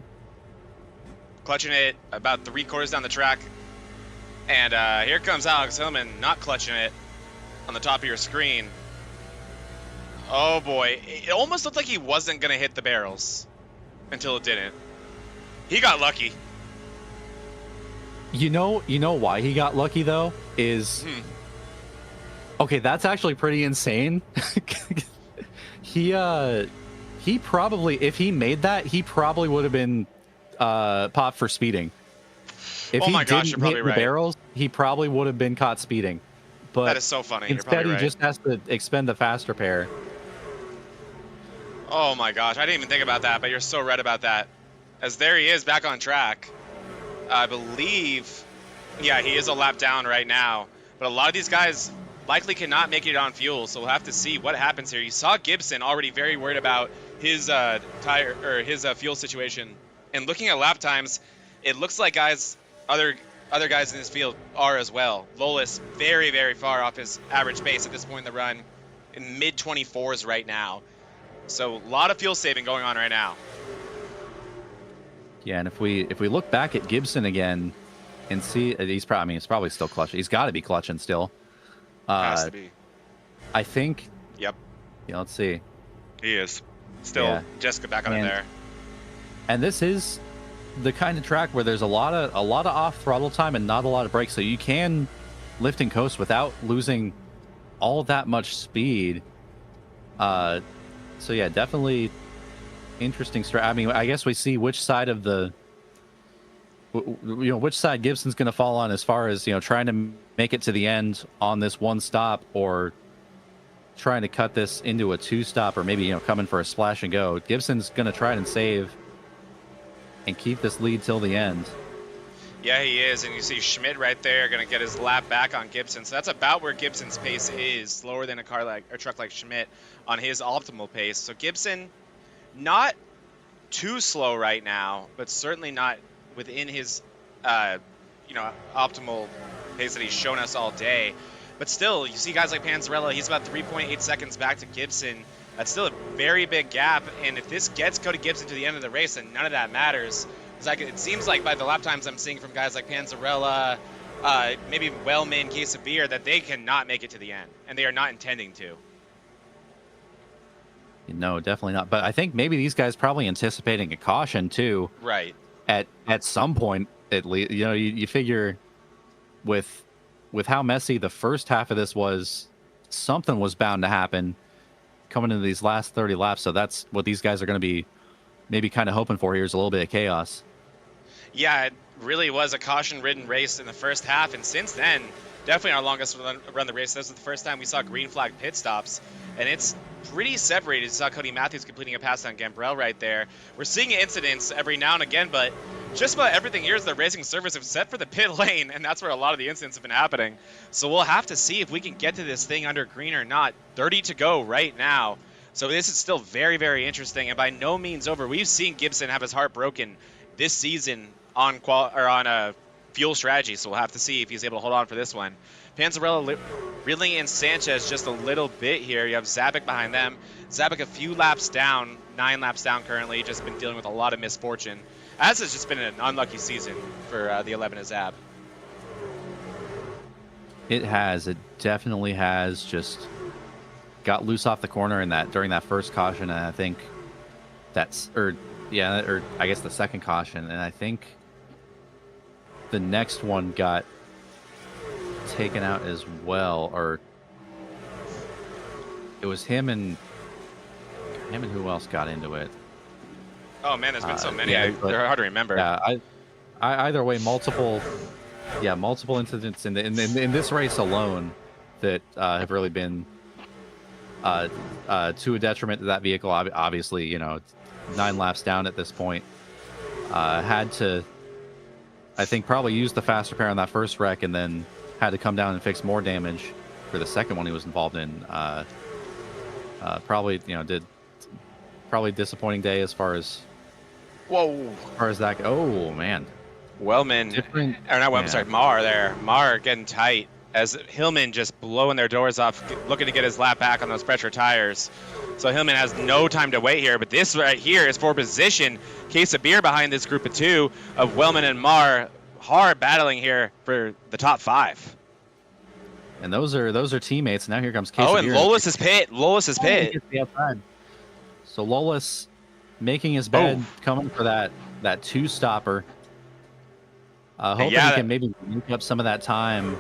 Clutching it about 3/4 down the track. And here comes Alex Hillman, not clutching it on the top of your screen. Oh boy, it almost looked like he wasn't going to hit the barrels until it didn't. He got lucky. You know why he got lucky though is okay, that's actually pretty insane. He probably, if he made that, he probably would have been popped for speeding. If he didn't hit the barrels, he probably would have been caught speeding. But that is so funny. Instead, he just has to expend the fast repair. Oh my gosh, I didn't even think about that, but you're so right about that. As there he is back on track. I believe, yeah, he is a lap down right now. But a lot of these guys likely cannot make it on fuel, so we'll have to see what happens here. You saw Gibson already very worried about his tire or his fuel situation. And looking at lap times, it looks like other guys in this field are as well. Lolis very, very far off his average pace at this point in the run, in mid-24s right now. So a lot of fuel saving going on right now. Yeah, and if we look back at Gibson again and see, he's probably still clutching. He's got to be clutching still. Has to be. I think. Yep. Yeah, let's see. He is still Jessica back on it there. And this is the kind of track where there's a lot of off throttle time and not a lot of brakes, so you can lift and coast without losing all that much speed. So yeah, definitely. Interesting strat. I mean, I guess we see which side of which side Gibson's going to fall on as far as, trying to make it to the end on this one stop or trying to cut this into a 2-stop or maybe, coming for a splash and go. Gibson's going to try and save and keep this lead till the end. Yeah, he is. And you see Schmidt right there going to get his lap back on Gibson. So that's about where Gibson's pace is, slower than a truck like Schmidt on his optimal pace. So Gibson, not too slow right now, but certainly not within his, optimal pace that he's shown us all day. But still, you see guys like Panzarella, he's about 3.8 seconds back to Gibson. That's still a very big gap, and if this gets Cody Gibson to the end of the race, then none of that matters. It seems like by the lap times I'm seeing from guys like Panzarella, maybe Wellman, Case of Beer, that they cannot make it to the end, and they are not intending to. No, definitely not. But I think maybe these guys probably anticipating a caution too. Right. At some point, at least, you figure with how messy the first half of this was, something was bound to happen coming into these last 30 laps. So that's what these guys are going to be maybe kind of hoping for here, is a little bit of chaos. Yeah, it really was a caution-ridden race in the first half, and since then, definitely our longest run the race. This was the first time we saw green flag pit stops, and it's pretty separated. You saw Cody Matthews completing a pass on Gambrell right there. We're seeing incidents every now and again, but just about everything here is the racing service except for the pit lane, and that's where a lot of the incidents have been happening. So we'll have to see if we can get to this thing under green or not. 30 to go right now. So this is still very, very interesting, and by no means over. We've seen Gibson have his heart broken this season on a fuel strategy, so we'll have to see if he's able to hold on for this one. Panzarella, Ridley, and Sanchez just a little bit here. You have Zabik behind them. Zabik a few laps down, 9 laps down currently, just been dealing with a lot of misfortune. As has just been an unlucky season for the 11 Zab. It has. It definitely has. Just got loose off the corner during that first caution, and I think or I guess the second caution, and I think the next one got taken out as well, or it was him and who else got into it? Oh man, there's been so many. Yeah, they're hard to remember. Yeah, either way, multiple incidents in this race alone that have really been to a detriment to that vehicle. Obviously, 9 laps down at this point. Had to, I think, probably use the fast repair on that first wreck, and then had to come down and fix more damage for the second one he was involved in. Probably disappointing day as far as that. Oh man, Wellman, Different- or not Wellman, yeah. sorry, Marr there. Marr getting tight as Hillman just blowing their doors off, looking to get his lap back on those pressure tires. So Hillman has no time to wait here, but this right here is for position. Case of Beer behind this group of 2 of Wellman and Marr, hard battling here for the top 5. And those are teammates. Now here comes Case Oh, of and Beer. Lolis is pit. Lolis is pit. Gets the outside. So Lolis making his bed, coming for that 2-stopper. Hoping he can maybe make up some of that time.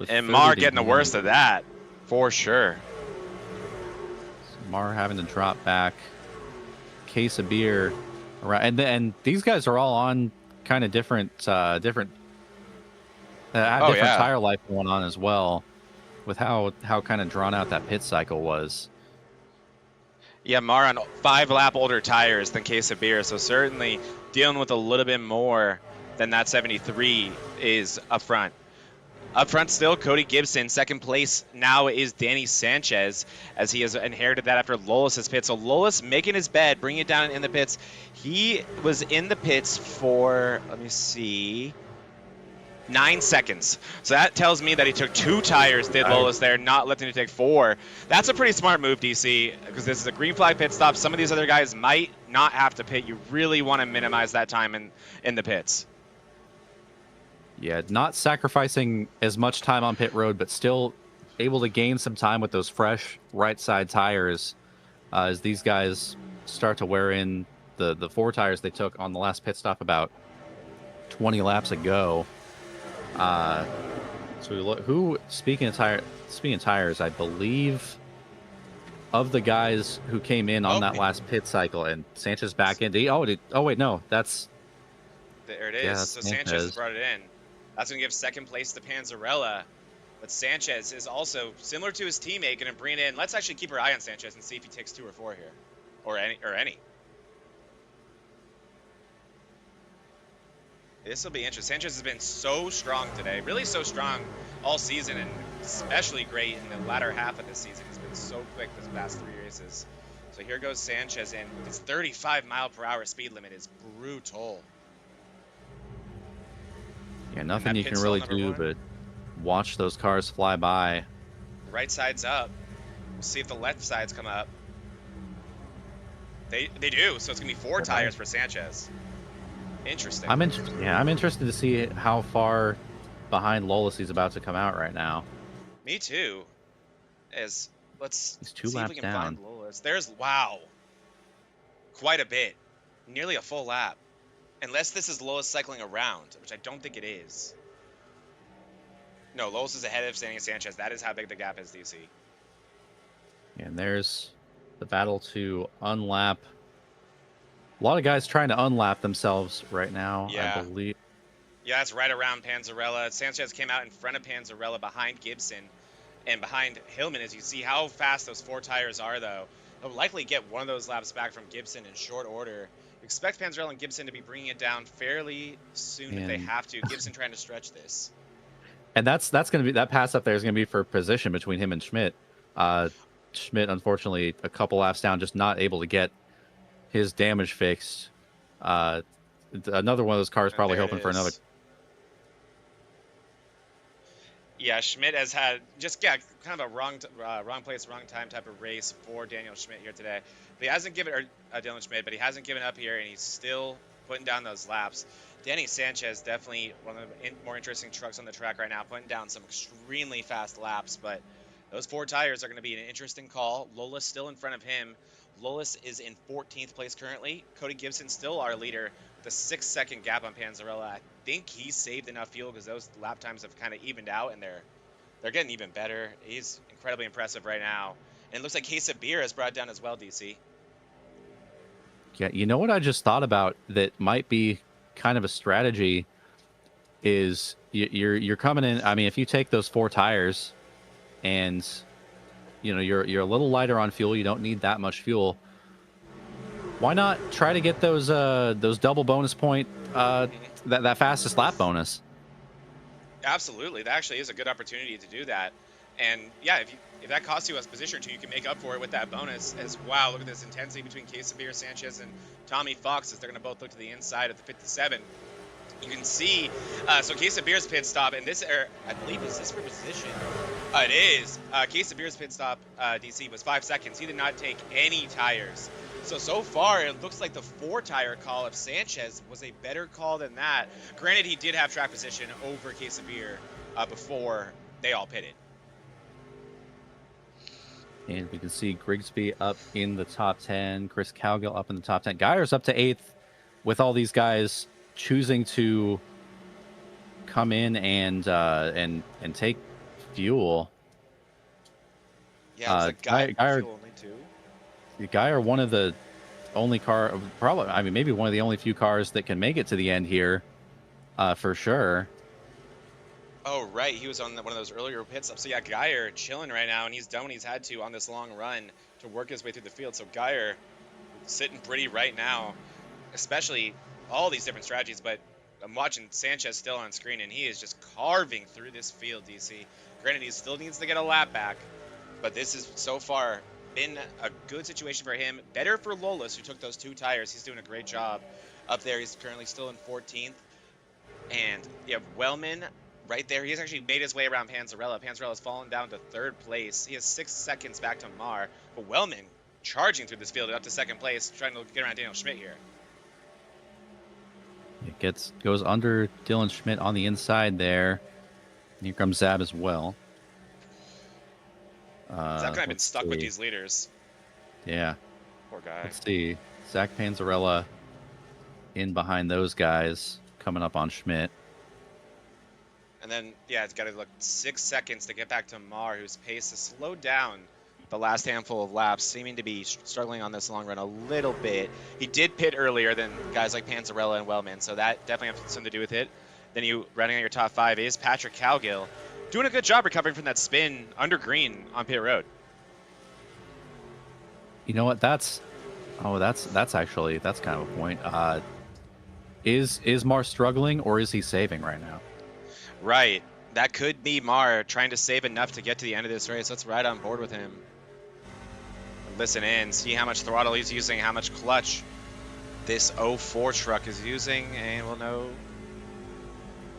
And Marr getting the worst of that, for sure. Marr having to drop back. Case of Beer. And these guys are all on kind of different tire life going on as well, with how kind of drawn out that pit cycle was. Yeah, Marr on 5 lap older tires than Case of Beer, so certainly dealing with a little bit more than that 73 is up front. Up front still, Cody Gibson. Second place now is Danny Sanchez, as he has inherited that after Lolis' pit. So Lolis making his bed, bringing it down in the pits. He was in the pits for, 9 seconds. So that tells me that he took 2 tires, did Lolis there, not letting him take 4. That's a pretty smart move, DC, because this is a green flag pit stop. Some of these other guys might not have to pit. You really want to minimize that time in the pits. Yeah, not sacrificing as much time on pit road, but still able to gain some time with those fresh right side tires as these guys start to wear in the 4 tires they took on the last pit stop about 20 laps ago. Speaking of tires, I believe of the guys who came in on that last pit cycle, and Sanchez back in. There it is. Yeah, so Sanchez has brought it in. That's going to give second place to Panzarella. But Sanchez is also similar to his teammate, going to bring it in. Let's actually keep our eye on Sanchez and see if he takes 2 or 4 here, or any. This will be interesting. Sanchez has been so strong today, really so strong all season, and especially great in the latter half of this season. He's been so quick this past 3 races. So here goes Sanchez in. His 35-mile-per-hour speed limit is brutal. Yeah, nothing you can really do but watch those cars fly by. Right side's up. See if the left sides come up. They do, so it's going to be 4 tires for Sanchez. Interesting. I'm interested to see how far behind Lolis he's about to come out right now. Me too. Let's He's 2 see laps if we can down. find Lolis. Wow. Quite a bit. Nearly a full lap. Unless this is Lolis cycling around, which I don't think it is. No, Lolis is ahead of Daniel Sanchez. That is how big the gap is, DC. And there's the battle to unlap. A lot of guys trying to unlap themselves right now, Yeah. I believe. Yeah, that's right around Panzarella. Sanchez came out in front of Panzarella behind Gibson and behind Hillman. As you see how fast those 4 tires are, though. They'll likely get one of those laps back from Gibson in short order. Expect Panzarella and Gibson to be bringing it down fairly soon if they have to. Gibson trying to stretch this. And that's going to be, that pass up there is going to be for position between him and Schmidt. Schmidt, unfortunately, a couple laps down, just not able to get his damage fixed. Another one of those cars probably hoping for another. Yeah, Schmidt has had kind of a wrong place, wrong time type of race for Daniel Schmidt here today. But he hasn't given, or Dylan Schmidt, but he hasn't given up here, and he's still putting down those laps. Danny Sanchez, definitely one of the more interesting trucks on the track right now, putting down some extremely fast laps, but those 4 tires are going to be an interesting call. Lola's still in front of him. Lolis is in 14th place currently. Cody Gibson still our leader with a 6-second gap on Panzarella. I think he saved enough fuel because those lap times have kind of evened out, and they're getting even better. He's incredibly impressive right now. And it looks like Case of Beer has brought down as well, DC. Yeah, you know what I just thought about that might be kind of a strategy is you're coming in. I mean, if you take those 4 tires and you're a little lighter on fuel, you don't need that much fuel. Why not try to get those double bonus point that fastest lap bonus? Absolutely, that actually is a good opportunity to do that. And yeah, if that costs you a position or 2, you can make up for it with that bonus. As wow, look at this intensity between Quesabir, Sanchez, and Tommy Fox as they're going to both look to the inside of the 57. You can see, so Quesabir's pit stop, and this, I believe, is this for position? It is. Quesabir's pit stop, DC, was 5 seconds. He did not take any tires. So far, it looks like the 4-tire call of Sanchez was a better call than that. Granted, he did have track position over Quesabir before they all pitted. And we can see Grigsby up in the top 10, Chris Cowgill up in the top 10. Geyer's up to 8th with all these guys choosing to come in and take fuel. Yeah, it's like Geyer fuel only too. Geyer, one of the only maybe one of the only few cars that can make it to the end here, for sure. Oh, right. He was on one of those earlier pit stops. So, yeah, Geyer chilling right now, and he's done what he's had to on this long run to work his way through the field. So, Geyer sitting pretty right now, especially all these different strategies. But I'm watching Sanchez still on screen, and he is just carving through this field, DC. Granted, he still needs to get a lap back, but this has so far been a good situation for him. Better for Lolis, who took those 2 tires. He's doing a great job up there. He's currently still in 14th. And, yeah, Wellman right there. He's actually made his way around Panzarella. Panzarella's fallen down to 3rd place. He has 6 seconds back to Mar. But Wellman charging through this field up to 2nd place, trying to get around Daniel Schmidt here. It goes under Dylan Schmidt on the inside there. And here comes Zab as well. Zab kind of been stuck with these leaders. Yeah. Poor guy. Let's see. Zach Panzarella in behind those guys, coming up on Schmidt. And then, yeah, it's got to look 6 seconds to get back to Mar, whose pace has slowed down the last handful of laps, seeming to be struggling on this long run a little bit. He did pit earlier than guys like Panzarella and Wellman, so that definitely has something to do with it. Then you rounding out your top 5 is Patrick Cowgill, doing a good job recovering from that spin under green on pit road. You know what? That's kind of a point. Is Mar struggling, or is he saving right now? Right. That could be Mar trying to save enough to get to the end of this race. Let's ride on board with him. Listen in, see how much throttle he's using, how much clutch this 04 truck is using, and we'll know.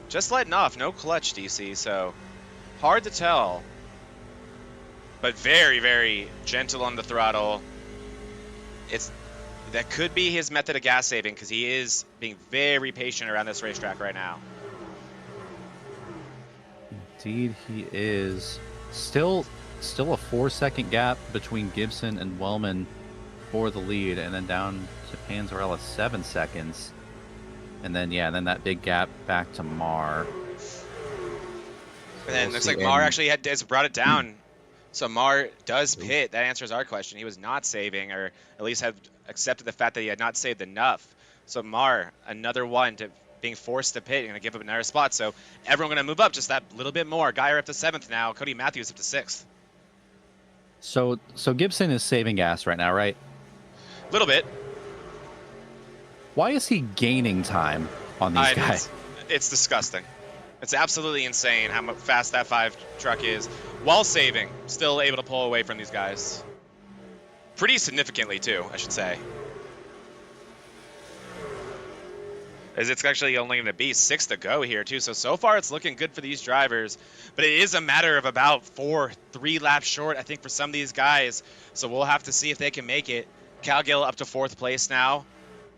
Just letting off, no clutch, DC, so hard to tell. but very, very gentle on the throttle. That could be his method of gas saving, because he is being very patient around this racetrack right now. Indeed, he is. Still a 4-second gap between Gibson and Wellman for the lead, and then down to Panzarella 7 seconds. And then, then that big gap back to Mar. And then it looks like Mar actually has brought it down. So Mar does pit. That answers our question. He was not saving, or at least have accepted the fact that he had not saved enough. So Mar, another one to being forced to pit, going to give up another spot. So everyone going to move up just that little bit more. Geyer up to 7th now. Cody Matthews up to 6th. So Gibson is saving gas right now, right? A little bit. Why is he gaining time on these guys? It's disgusting. It's absolutely insane how fast that 5 truck is, while saving, still able to pull away from these guys. Pretty significantly, too, I should say. As it's actually only going to be 6 to go here, too. So far, it's looking good for these drivers. But it is a matter of about 3 laps short, I think, for some of these guys. So we'll have to see if they can make it. Calgill up to 4th place now.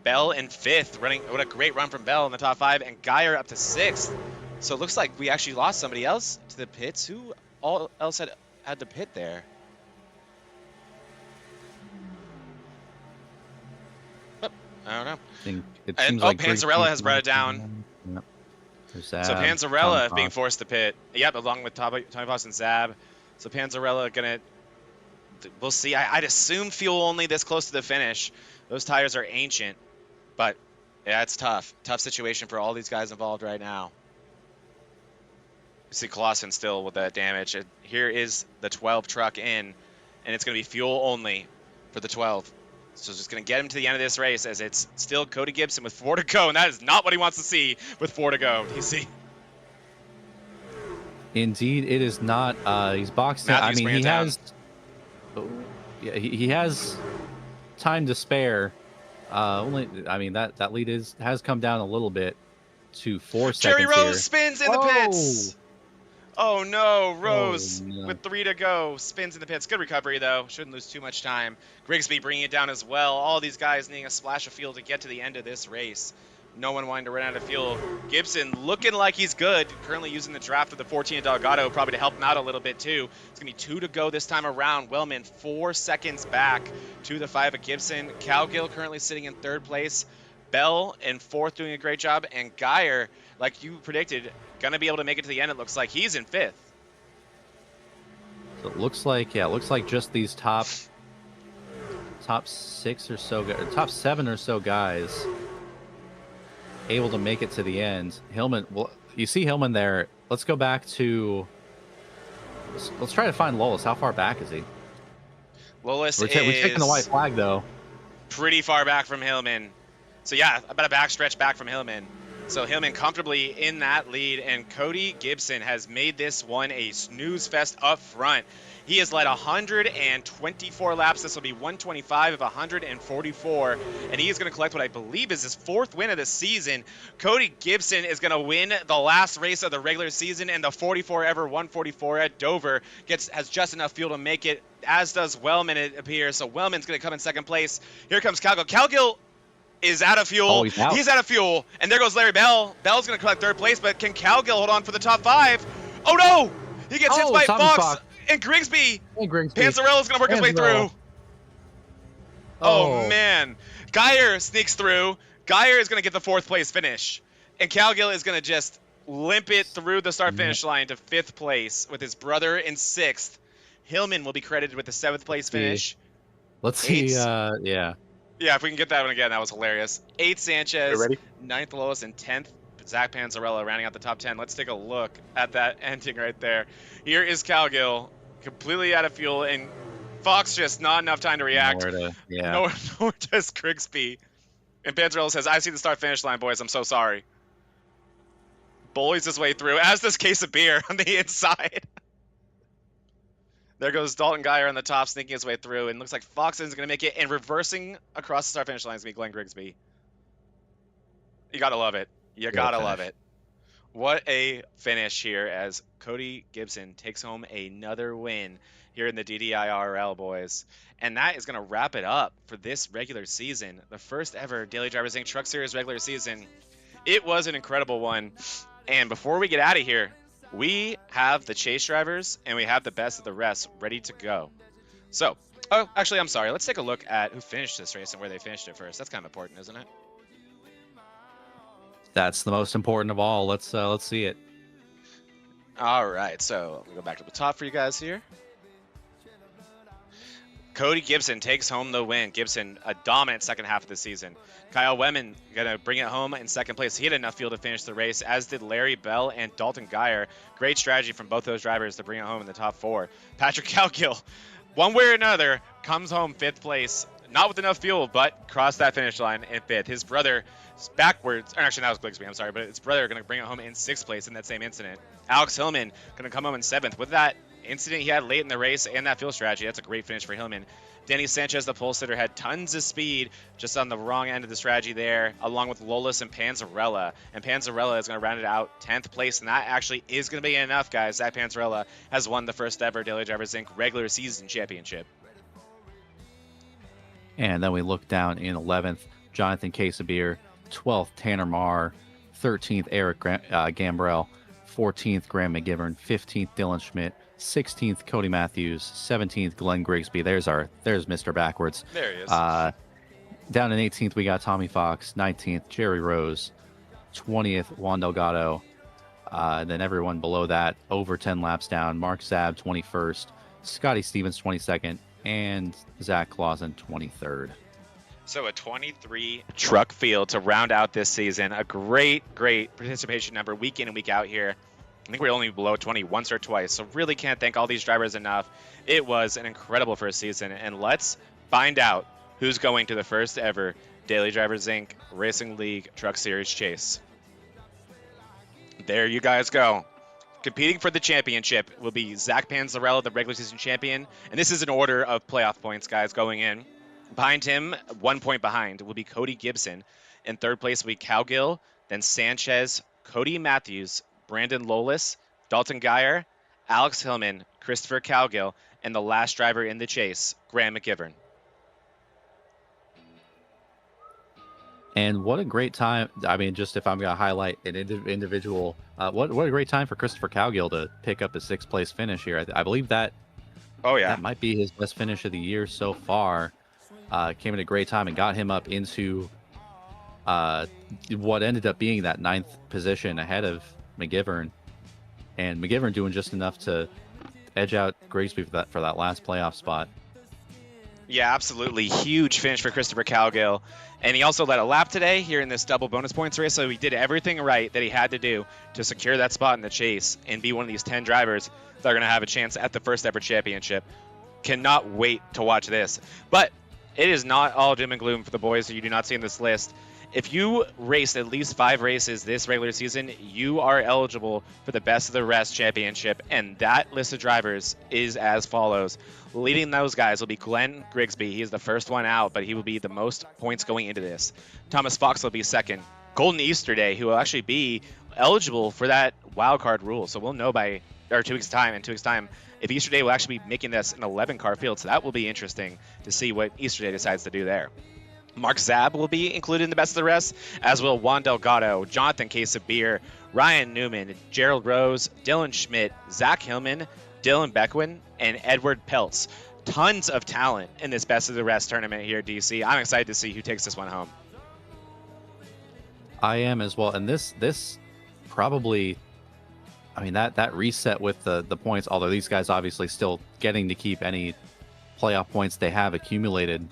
Bell in 5th, running. What a great run from Bell in the top 5. And Geyer up to 6th. So it looks like we actually lost somebody else to the pits. Who else had to pit there? Oh, I don't know. It seems like Panzarella has brought it down. Yep. So Panzarella being forced to pit. Yep, along with Tommy Foss and Zab. So Panzarella gonna. We'll see. I'd assume fuel only this close to the finish. Those tires are ancient, but yeah, it's tough. Tough situation for all these guys involved right now. You see Clausen still with that damage. Here is the 12 truck in, and it's going to be fuel only for the 12. So it's just going to get him to the end of this race, as it's still Cody Gibson with 4 to go, and that is not what he wants to see with 4 to go. Do you see? Indeed, it is not. He's boxed in. I mean, he has. Yeah, he has time to spare. That lead has come down a little bit to 4 seconds. Jerry Rose here. spins in the pits. Oh no, Rose with 3 to go spins in the pits. Good recovery though. Shouldn't lose too much time. Grigsby bringing it down as well. All these guys needing a splash of fuel to get to the end of this race. No one wanting to run out of fuel. Gibson looking like he's good. Currently using the draft of the 14 Delgado probably to help him out a little bit too. It's going to be 2 to go this time around. Wellman 4 seconds back to the 5 of Gibson. Calgill currently sitting in 3rd place. Bell in 4th doing a great job. And Geyer, like you predicted, going to be able to make it to the end. It looks like he's in 5th. So it looks like just these top 6 or so, top 7 or so guys able to make it to the end. Hillman, well, you see Hillman there. Let's go back to. Let's try to find Lolis. How far back is he? Lolis we're taking the white flag though. Pretty far back from Hillman. So yeah, about a backstretch back from Hillman. So Hillman comfortably in that lead, and Cody Gibson has made this one a snooze fest up front. He has led 124 laps. This will be 125 of 144, and he is going to collect what I believe is his 4th win of the season. Cody Gibson is going to win the last race of the regular season, and the 44 ever 144 at Dover has just enough fuel to make it, as does Wellman, it appears. So Wellman's going to come in 2nd place. Here comes Calgill. Calgill is out of fuel. Oh, he's out of fuel, and there goes Larry Bell. Bell's going to collect 3rd place, but can Calgill hold on for the top 5? Oh no! He gets hit by Fox. And Grigsby. Panzarella's going to work his way through. Oh, man. Geyer sneaks through. Geyer is going to get the 4th place finish. And Calgill is going to just limp it through the start-finish line to 5th place with his brother in 6th. Hillman will be credited with the 7th place finish. Let's see. Yeah, if we can get that one again, that was hilarious. 8th Sanchez, 9th Lois, and 10th Zach Panzarella rounding out the top 10. Let's take a look at that ending right there. Here is Calgill, completely out of fuel, and Fox just not enough time to react. Nor does Grigsby. And Panzarella says, I see the start-finish line, boys. I'm so sorry. Bullies his way through, as does Case of Beer on the inside. There goes Dalton Geyer on the top, sneaking his way through, and looks like Fox is going to make it, and reversing across the start-finish line is going to be Glenn Grigsby. You got to love it. You gotta love it. What a finish here as Cody Gibson takes home another win here in the DDIRL, boys. And that is going to wrap it up for this regular season, the first ever Daily Drivers Inc. Truck Series regular season. It was an incredible one. And before we get out of here, we have the chase drivers and we have the best of the rest ready to go. So, oh, actually, I'm sorry. Let's take a look at who finished this race and where they finished it first. That's kind of important, isn't it? That's the most important of all. Let's see it. All right, so we'll go back to the top for you guys here. Cody Gibson takes home the win. Gibson, a dominant second half of the season. Kyle Wemman going to bring it home in second place. He had enough fuel to finish the race, as did Larry Bell and Dalton Geyer. Great strategy from both those drivers to bring it home in the top 4. Patrick Cowgill, one way or another, comes home 5th place. Not with enough fuel, but crossed that finish line in 5th. His brother backwards, or actually that was Gligsby, I'm sorry, but his brother going to bring it home in 6th place in that same incident. Alex Hillman going to come home in 7th. With that incident he had late in the race and that fuel strategy, that's a great finish for Hillman. Danny Sanchez, the pole sitter, had tons of speed just on the wrong end of the strategy there, along with Lolis and Panzarella. And Panzarella is going to round it out 10th place, and that actually is going to be enough, guys. Zach Panzarella has won the first ever Daily Drivers Inc. Regular Season Championship. And then we look down in 11th, Jonathan Casabier, 12th, Tanner Marr, 13th, Eric Gambrell, 14th, Graham McGivern, 15th, Dylan Schmidt, 16th, Cody Matthews, 17th, Glenn Grigsby. There's Mr. Backwards. There he is. Down in 18th, we got Tommy Fox, 19th, Jerry Rose, 20th, Juan Delgado. And then everyone below that, over 10 laps down, Mark Zab, 21st, Scotty Stevens, 22nd, and Zach Clausen, 23rd. So a 23 truck field to round out this season. A great participation number week in and week out here. I think we're only below 20 once or twice, so really can't thank all these drivers enough. It was an incredible first season, and let's find out who's going to the first ever Daily Drivers Inc. Racing League Truck Series Chase. There you guys go. Competing for the championship will be Zach Panzarella, the regular season champion, and this is an order of playoff points, guys, going in. Behind him, 1 point behind, will be Cody Gibson. In third place will be Cowgill, then Sanchez, Cody Matthews, Brandon Lolis, Dalton Geyer, Alex Hillman, Christopher Cowgill, and the last driver in the chase, Graham McGivern. And what a great time. I mean, just if I'm going to highlight an individual, what a great time for Christopher Cowgill to pick up a 6th place finish here. I believe that that might be his best finish of the year so far. Came at a great time and got him up into what ended up being that 9th position ahead of McGivern. And McGivern doing just enough to edge out Grigsby for that last playoff spot. Yeah, absolutely. Huge finish for Christopher Cowgill. And he also led a lap today here in this double bonus points race, so he did everything right that he had to do to secure that spot in the chase and be one of these 10 drivers that are going to have a chance at the first ever championship. Cannot wait to watch this. But it is not all doom and gloom for the boys that you do not see in this list. If you raced at least 5 races this regular season, you are eligible for the Best of the Rest Championship, and that list of drivers is as follows. Leading those guys will be Glenn Grigsby. He is the first one out, but he will be the most points going into this. Thomas Fox will be second. Golden Easter Day, who will actually be eligible for that wild card rule, so we'll know by 2 weeks' time. In 2 weeks' time, if Easter Day will actually be making this an 11-car field, so that will be interesting to see what Easter Day decides to do there. Mark Zab will be included in the Best of the Rest, as will Juan Delgado, Jonathan Casabier, Ryan Newman, Gerald Rose, Dylan Schmidt, Zach Hillman, Dylan Beckwin, and Edward Peltz. Tons of talent in this Best of the Rest tournament here at DC. I'm excited to see who takes this one home. I am as well, and this probably, I mean, that reset with the points, although these guys obviously still getting to keep any playoff points they have accumulated.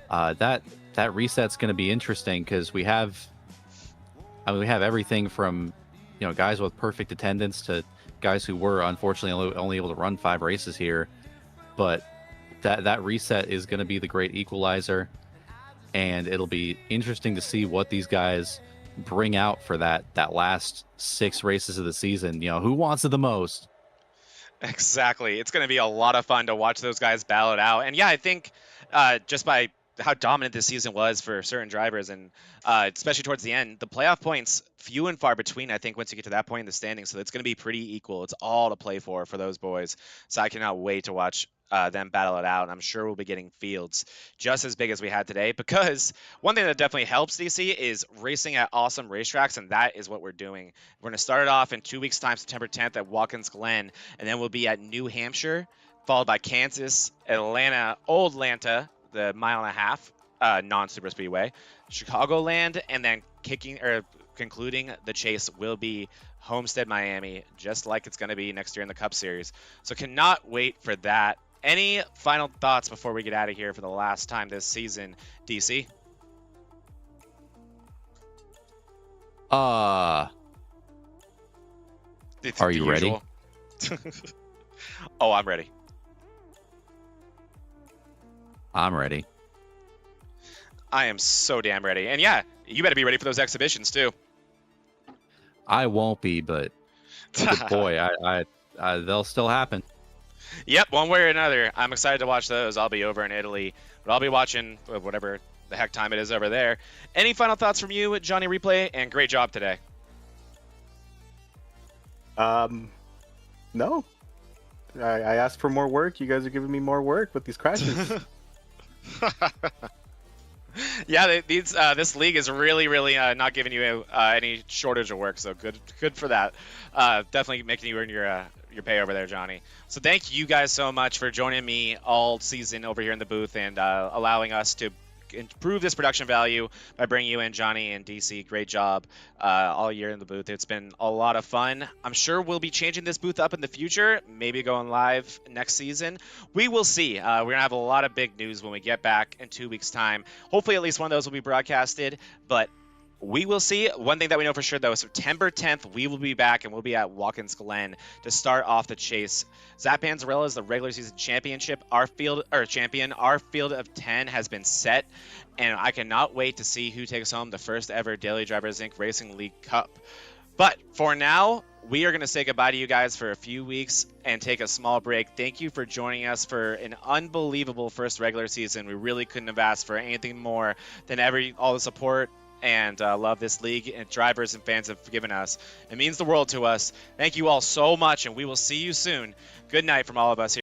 That reset's going to be interesting because we have everything from, guys with perfect attendance to guys who were unfortunately only able to run 5 races here. But that reset is going to be the great equalizer, and it'll be interesting to see what these guys bring out for that last 6 races of the season. Who wants it the most? Exactly. It's going to be a lot of fun to watch those guys battle it out. And yeah, I think just by how dominant this season was for certain drivers, and especially towards the end, the playoff points few and far between. I think once you get to that point in the standings, so it's going to be pretty equal. It's all to play for those boys. So I cannot wait to watch them battle it out. And I'm sure we'll be getting fields just as big as we had today, because one thing that definitely helps DC is racing at awesome racetracks, and that is what we're doing. We're going to start it off in 2 weeks' time, September 10th at Watkins Glen, and then we'll be at New Hampshire, followed by Kansas, Atlanta, Old Atlanta, the 1.5 mile non-super speedway, Chicagoland, and then concluding the chase will be Homestead, Miami, just like it's going to be next year in the Cup Series. So cannot wait for that. Any final thoughts before we get out of here for the last time this season, DC? Are you ready? Oh, I'm ready. I'm ready. I am so damn ready. And yeah, you better be ready for those exhibitions too. I won't be, but boy, they'll still happen. Yep, one way or another. I'm excited to watch those. I'll be over in Italy, but I'll be watching whatever the heck time it is over there. Any final thoughts from you, Johnny Replay? And great job today. No. I asked for more work. You guys are giving me more work with these crashes. Yeah, this league is really not giving you any shortage of work, so good for that. Definitely making you earn your pay over there, Johnny. So thank you guys so much for joining me all season over here in the booth and allowing us to improve this production value by bringing you in, Johnny and DC. Great job all year in the booth. It's been a lot of fun. I'm sure we'll be changing this booth up in the future, maybe going live next season. We will see. We're gonna have a lot of big news when we get back in 2 weeks' time. Hopefully at least one of those will be broadcasted, but we will see. One thing that we know for sure, though, is September 10th, we will be back, and we'll be at Watkins Glen to start off the chase. Zap Panzarella is the regular season championship. Our field of 10 has been set, and I cannot wait to see who takes home the first ever Daily Drivers Inc. Racing League Cup. But for now, we are going to say goodbye to you guys for a few weeks and take a small break. Thank you for joining us for an unbelievable first regular season. We really couldn't have asked for anything more than all the support and love this league and drivers and fans have given us. It means the world to us. Thank you all so much, and we will see you soon. Good night from all of us here.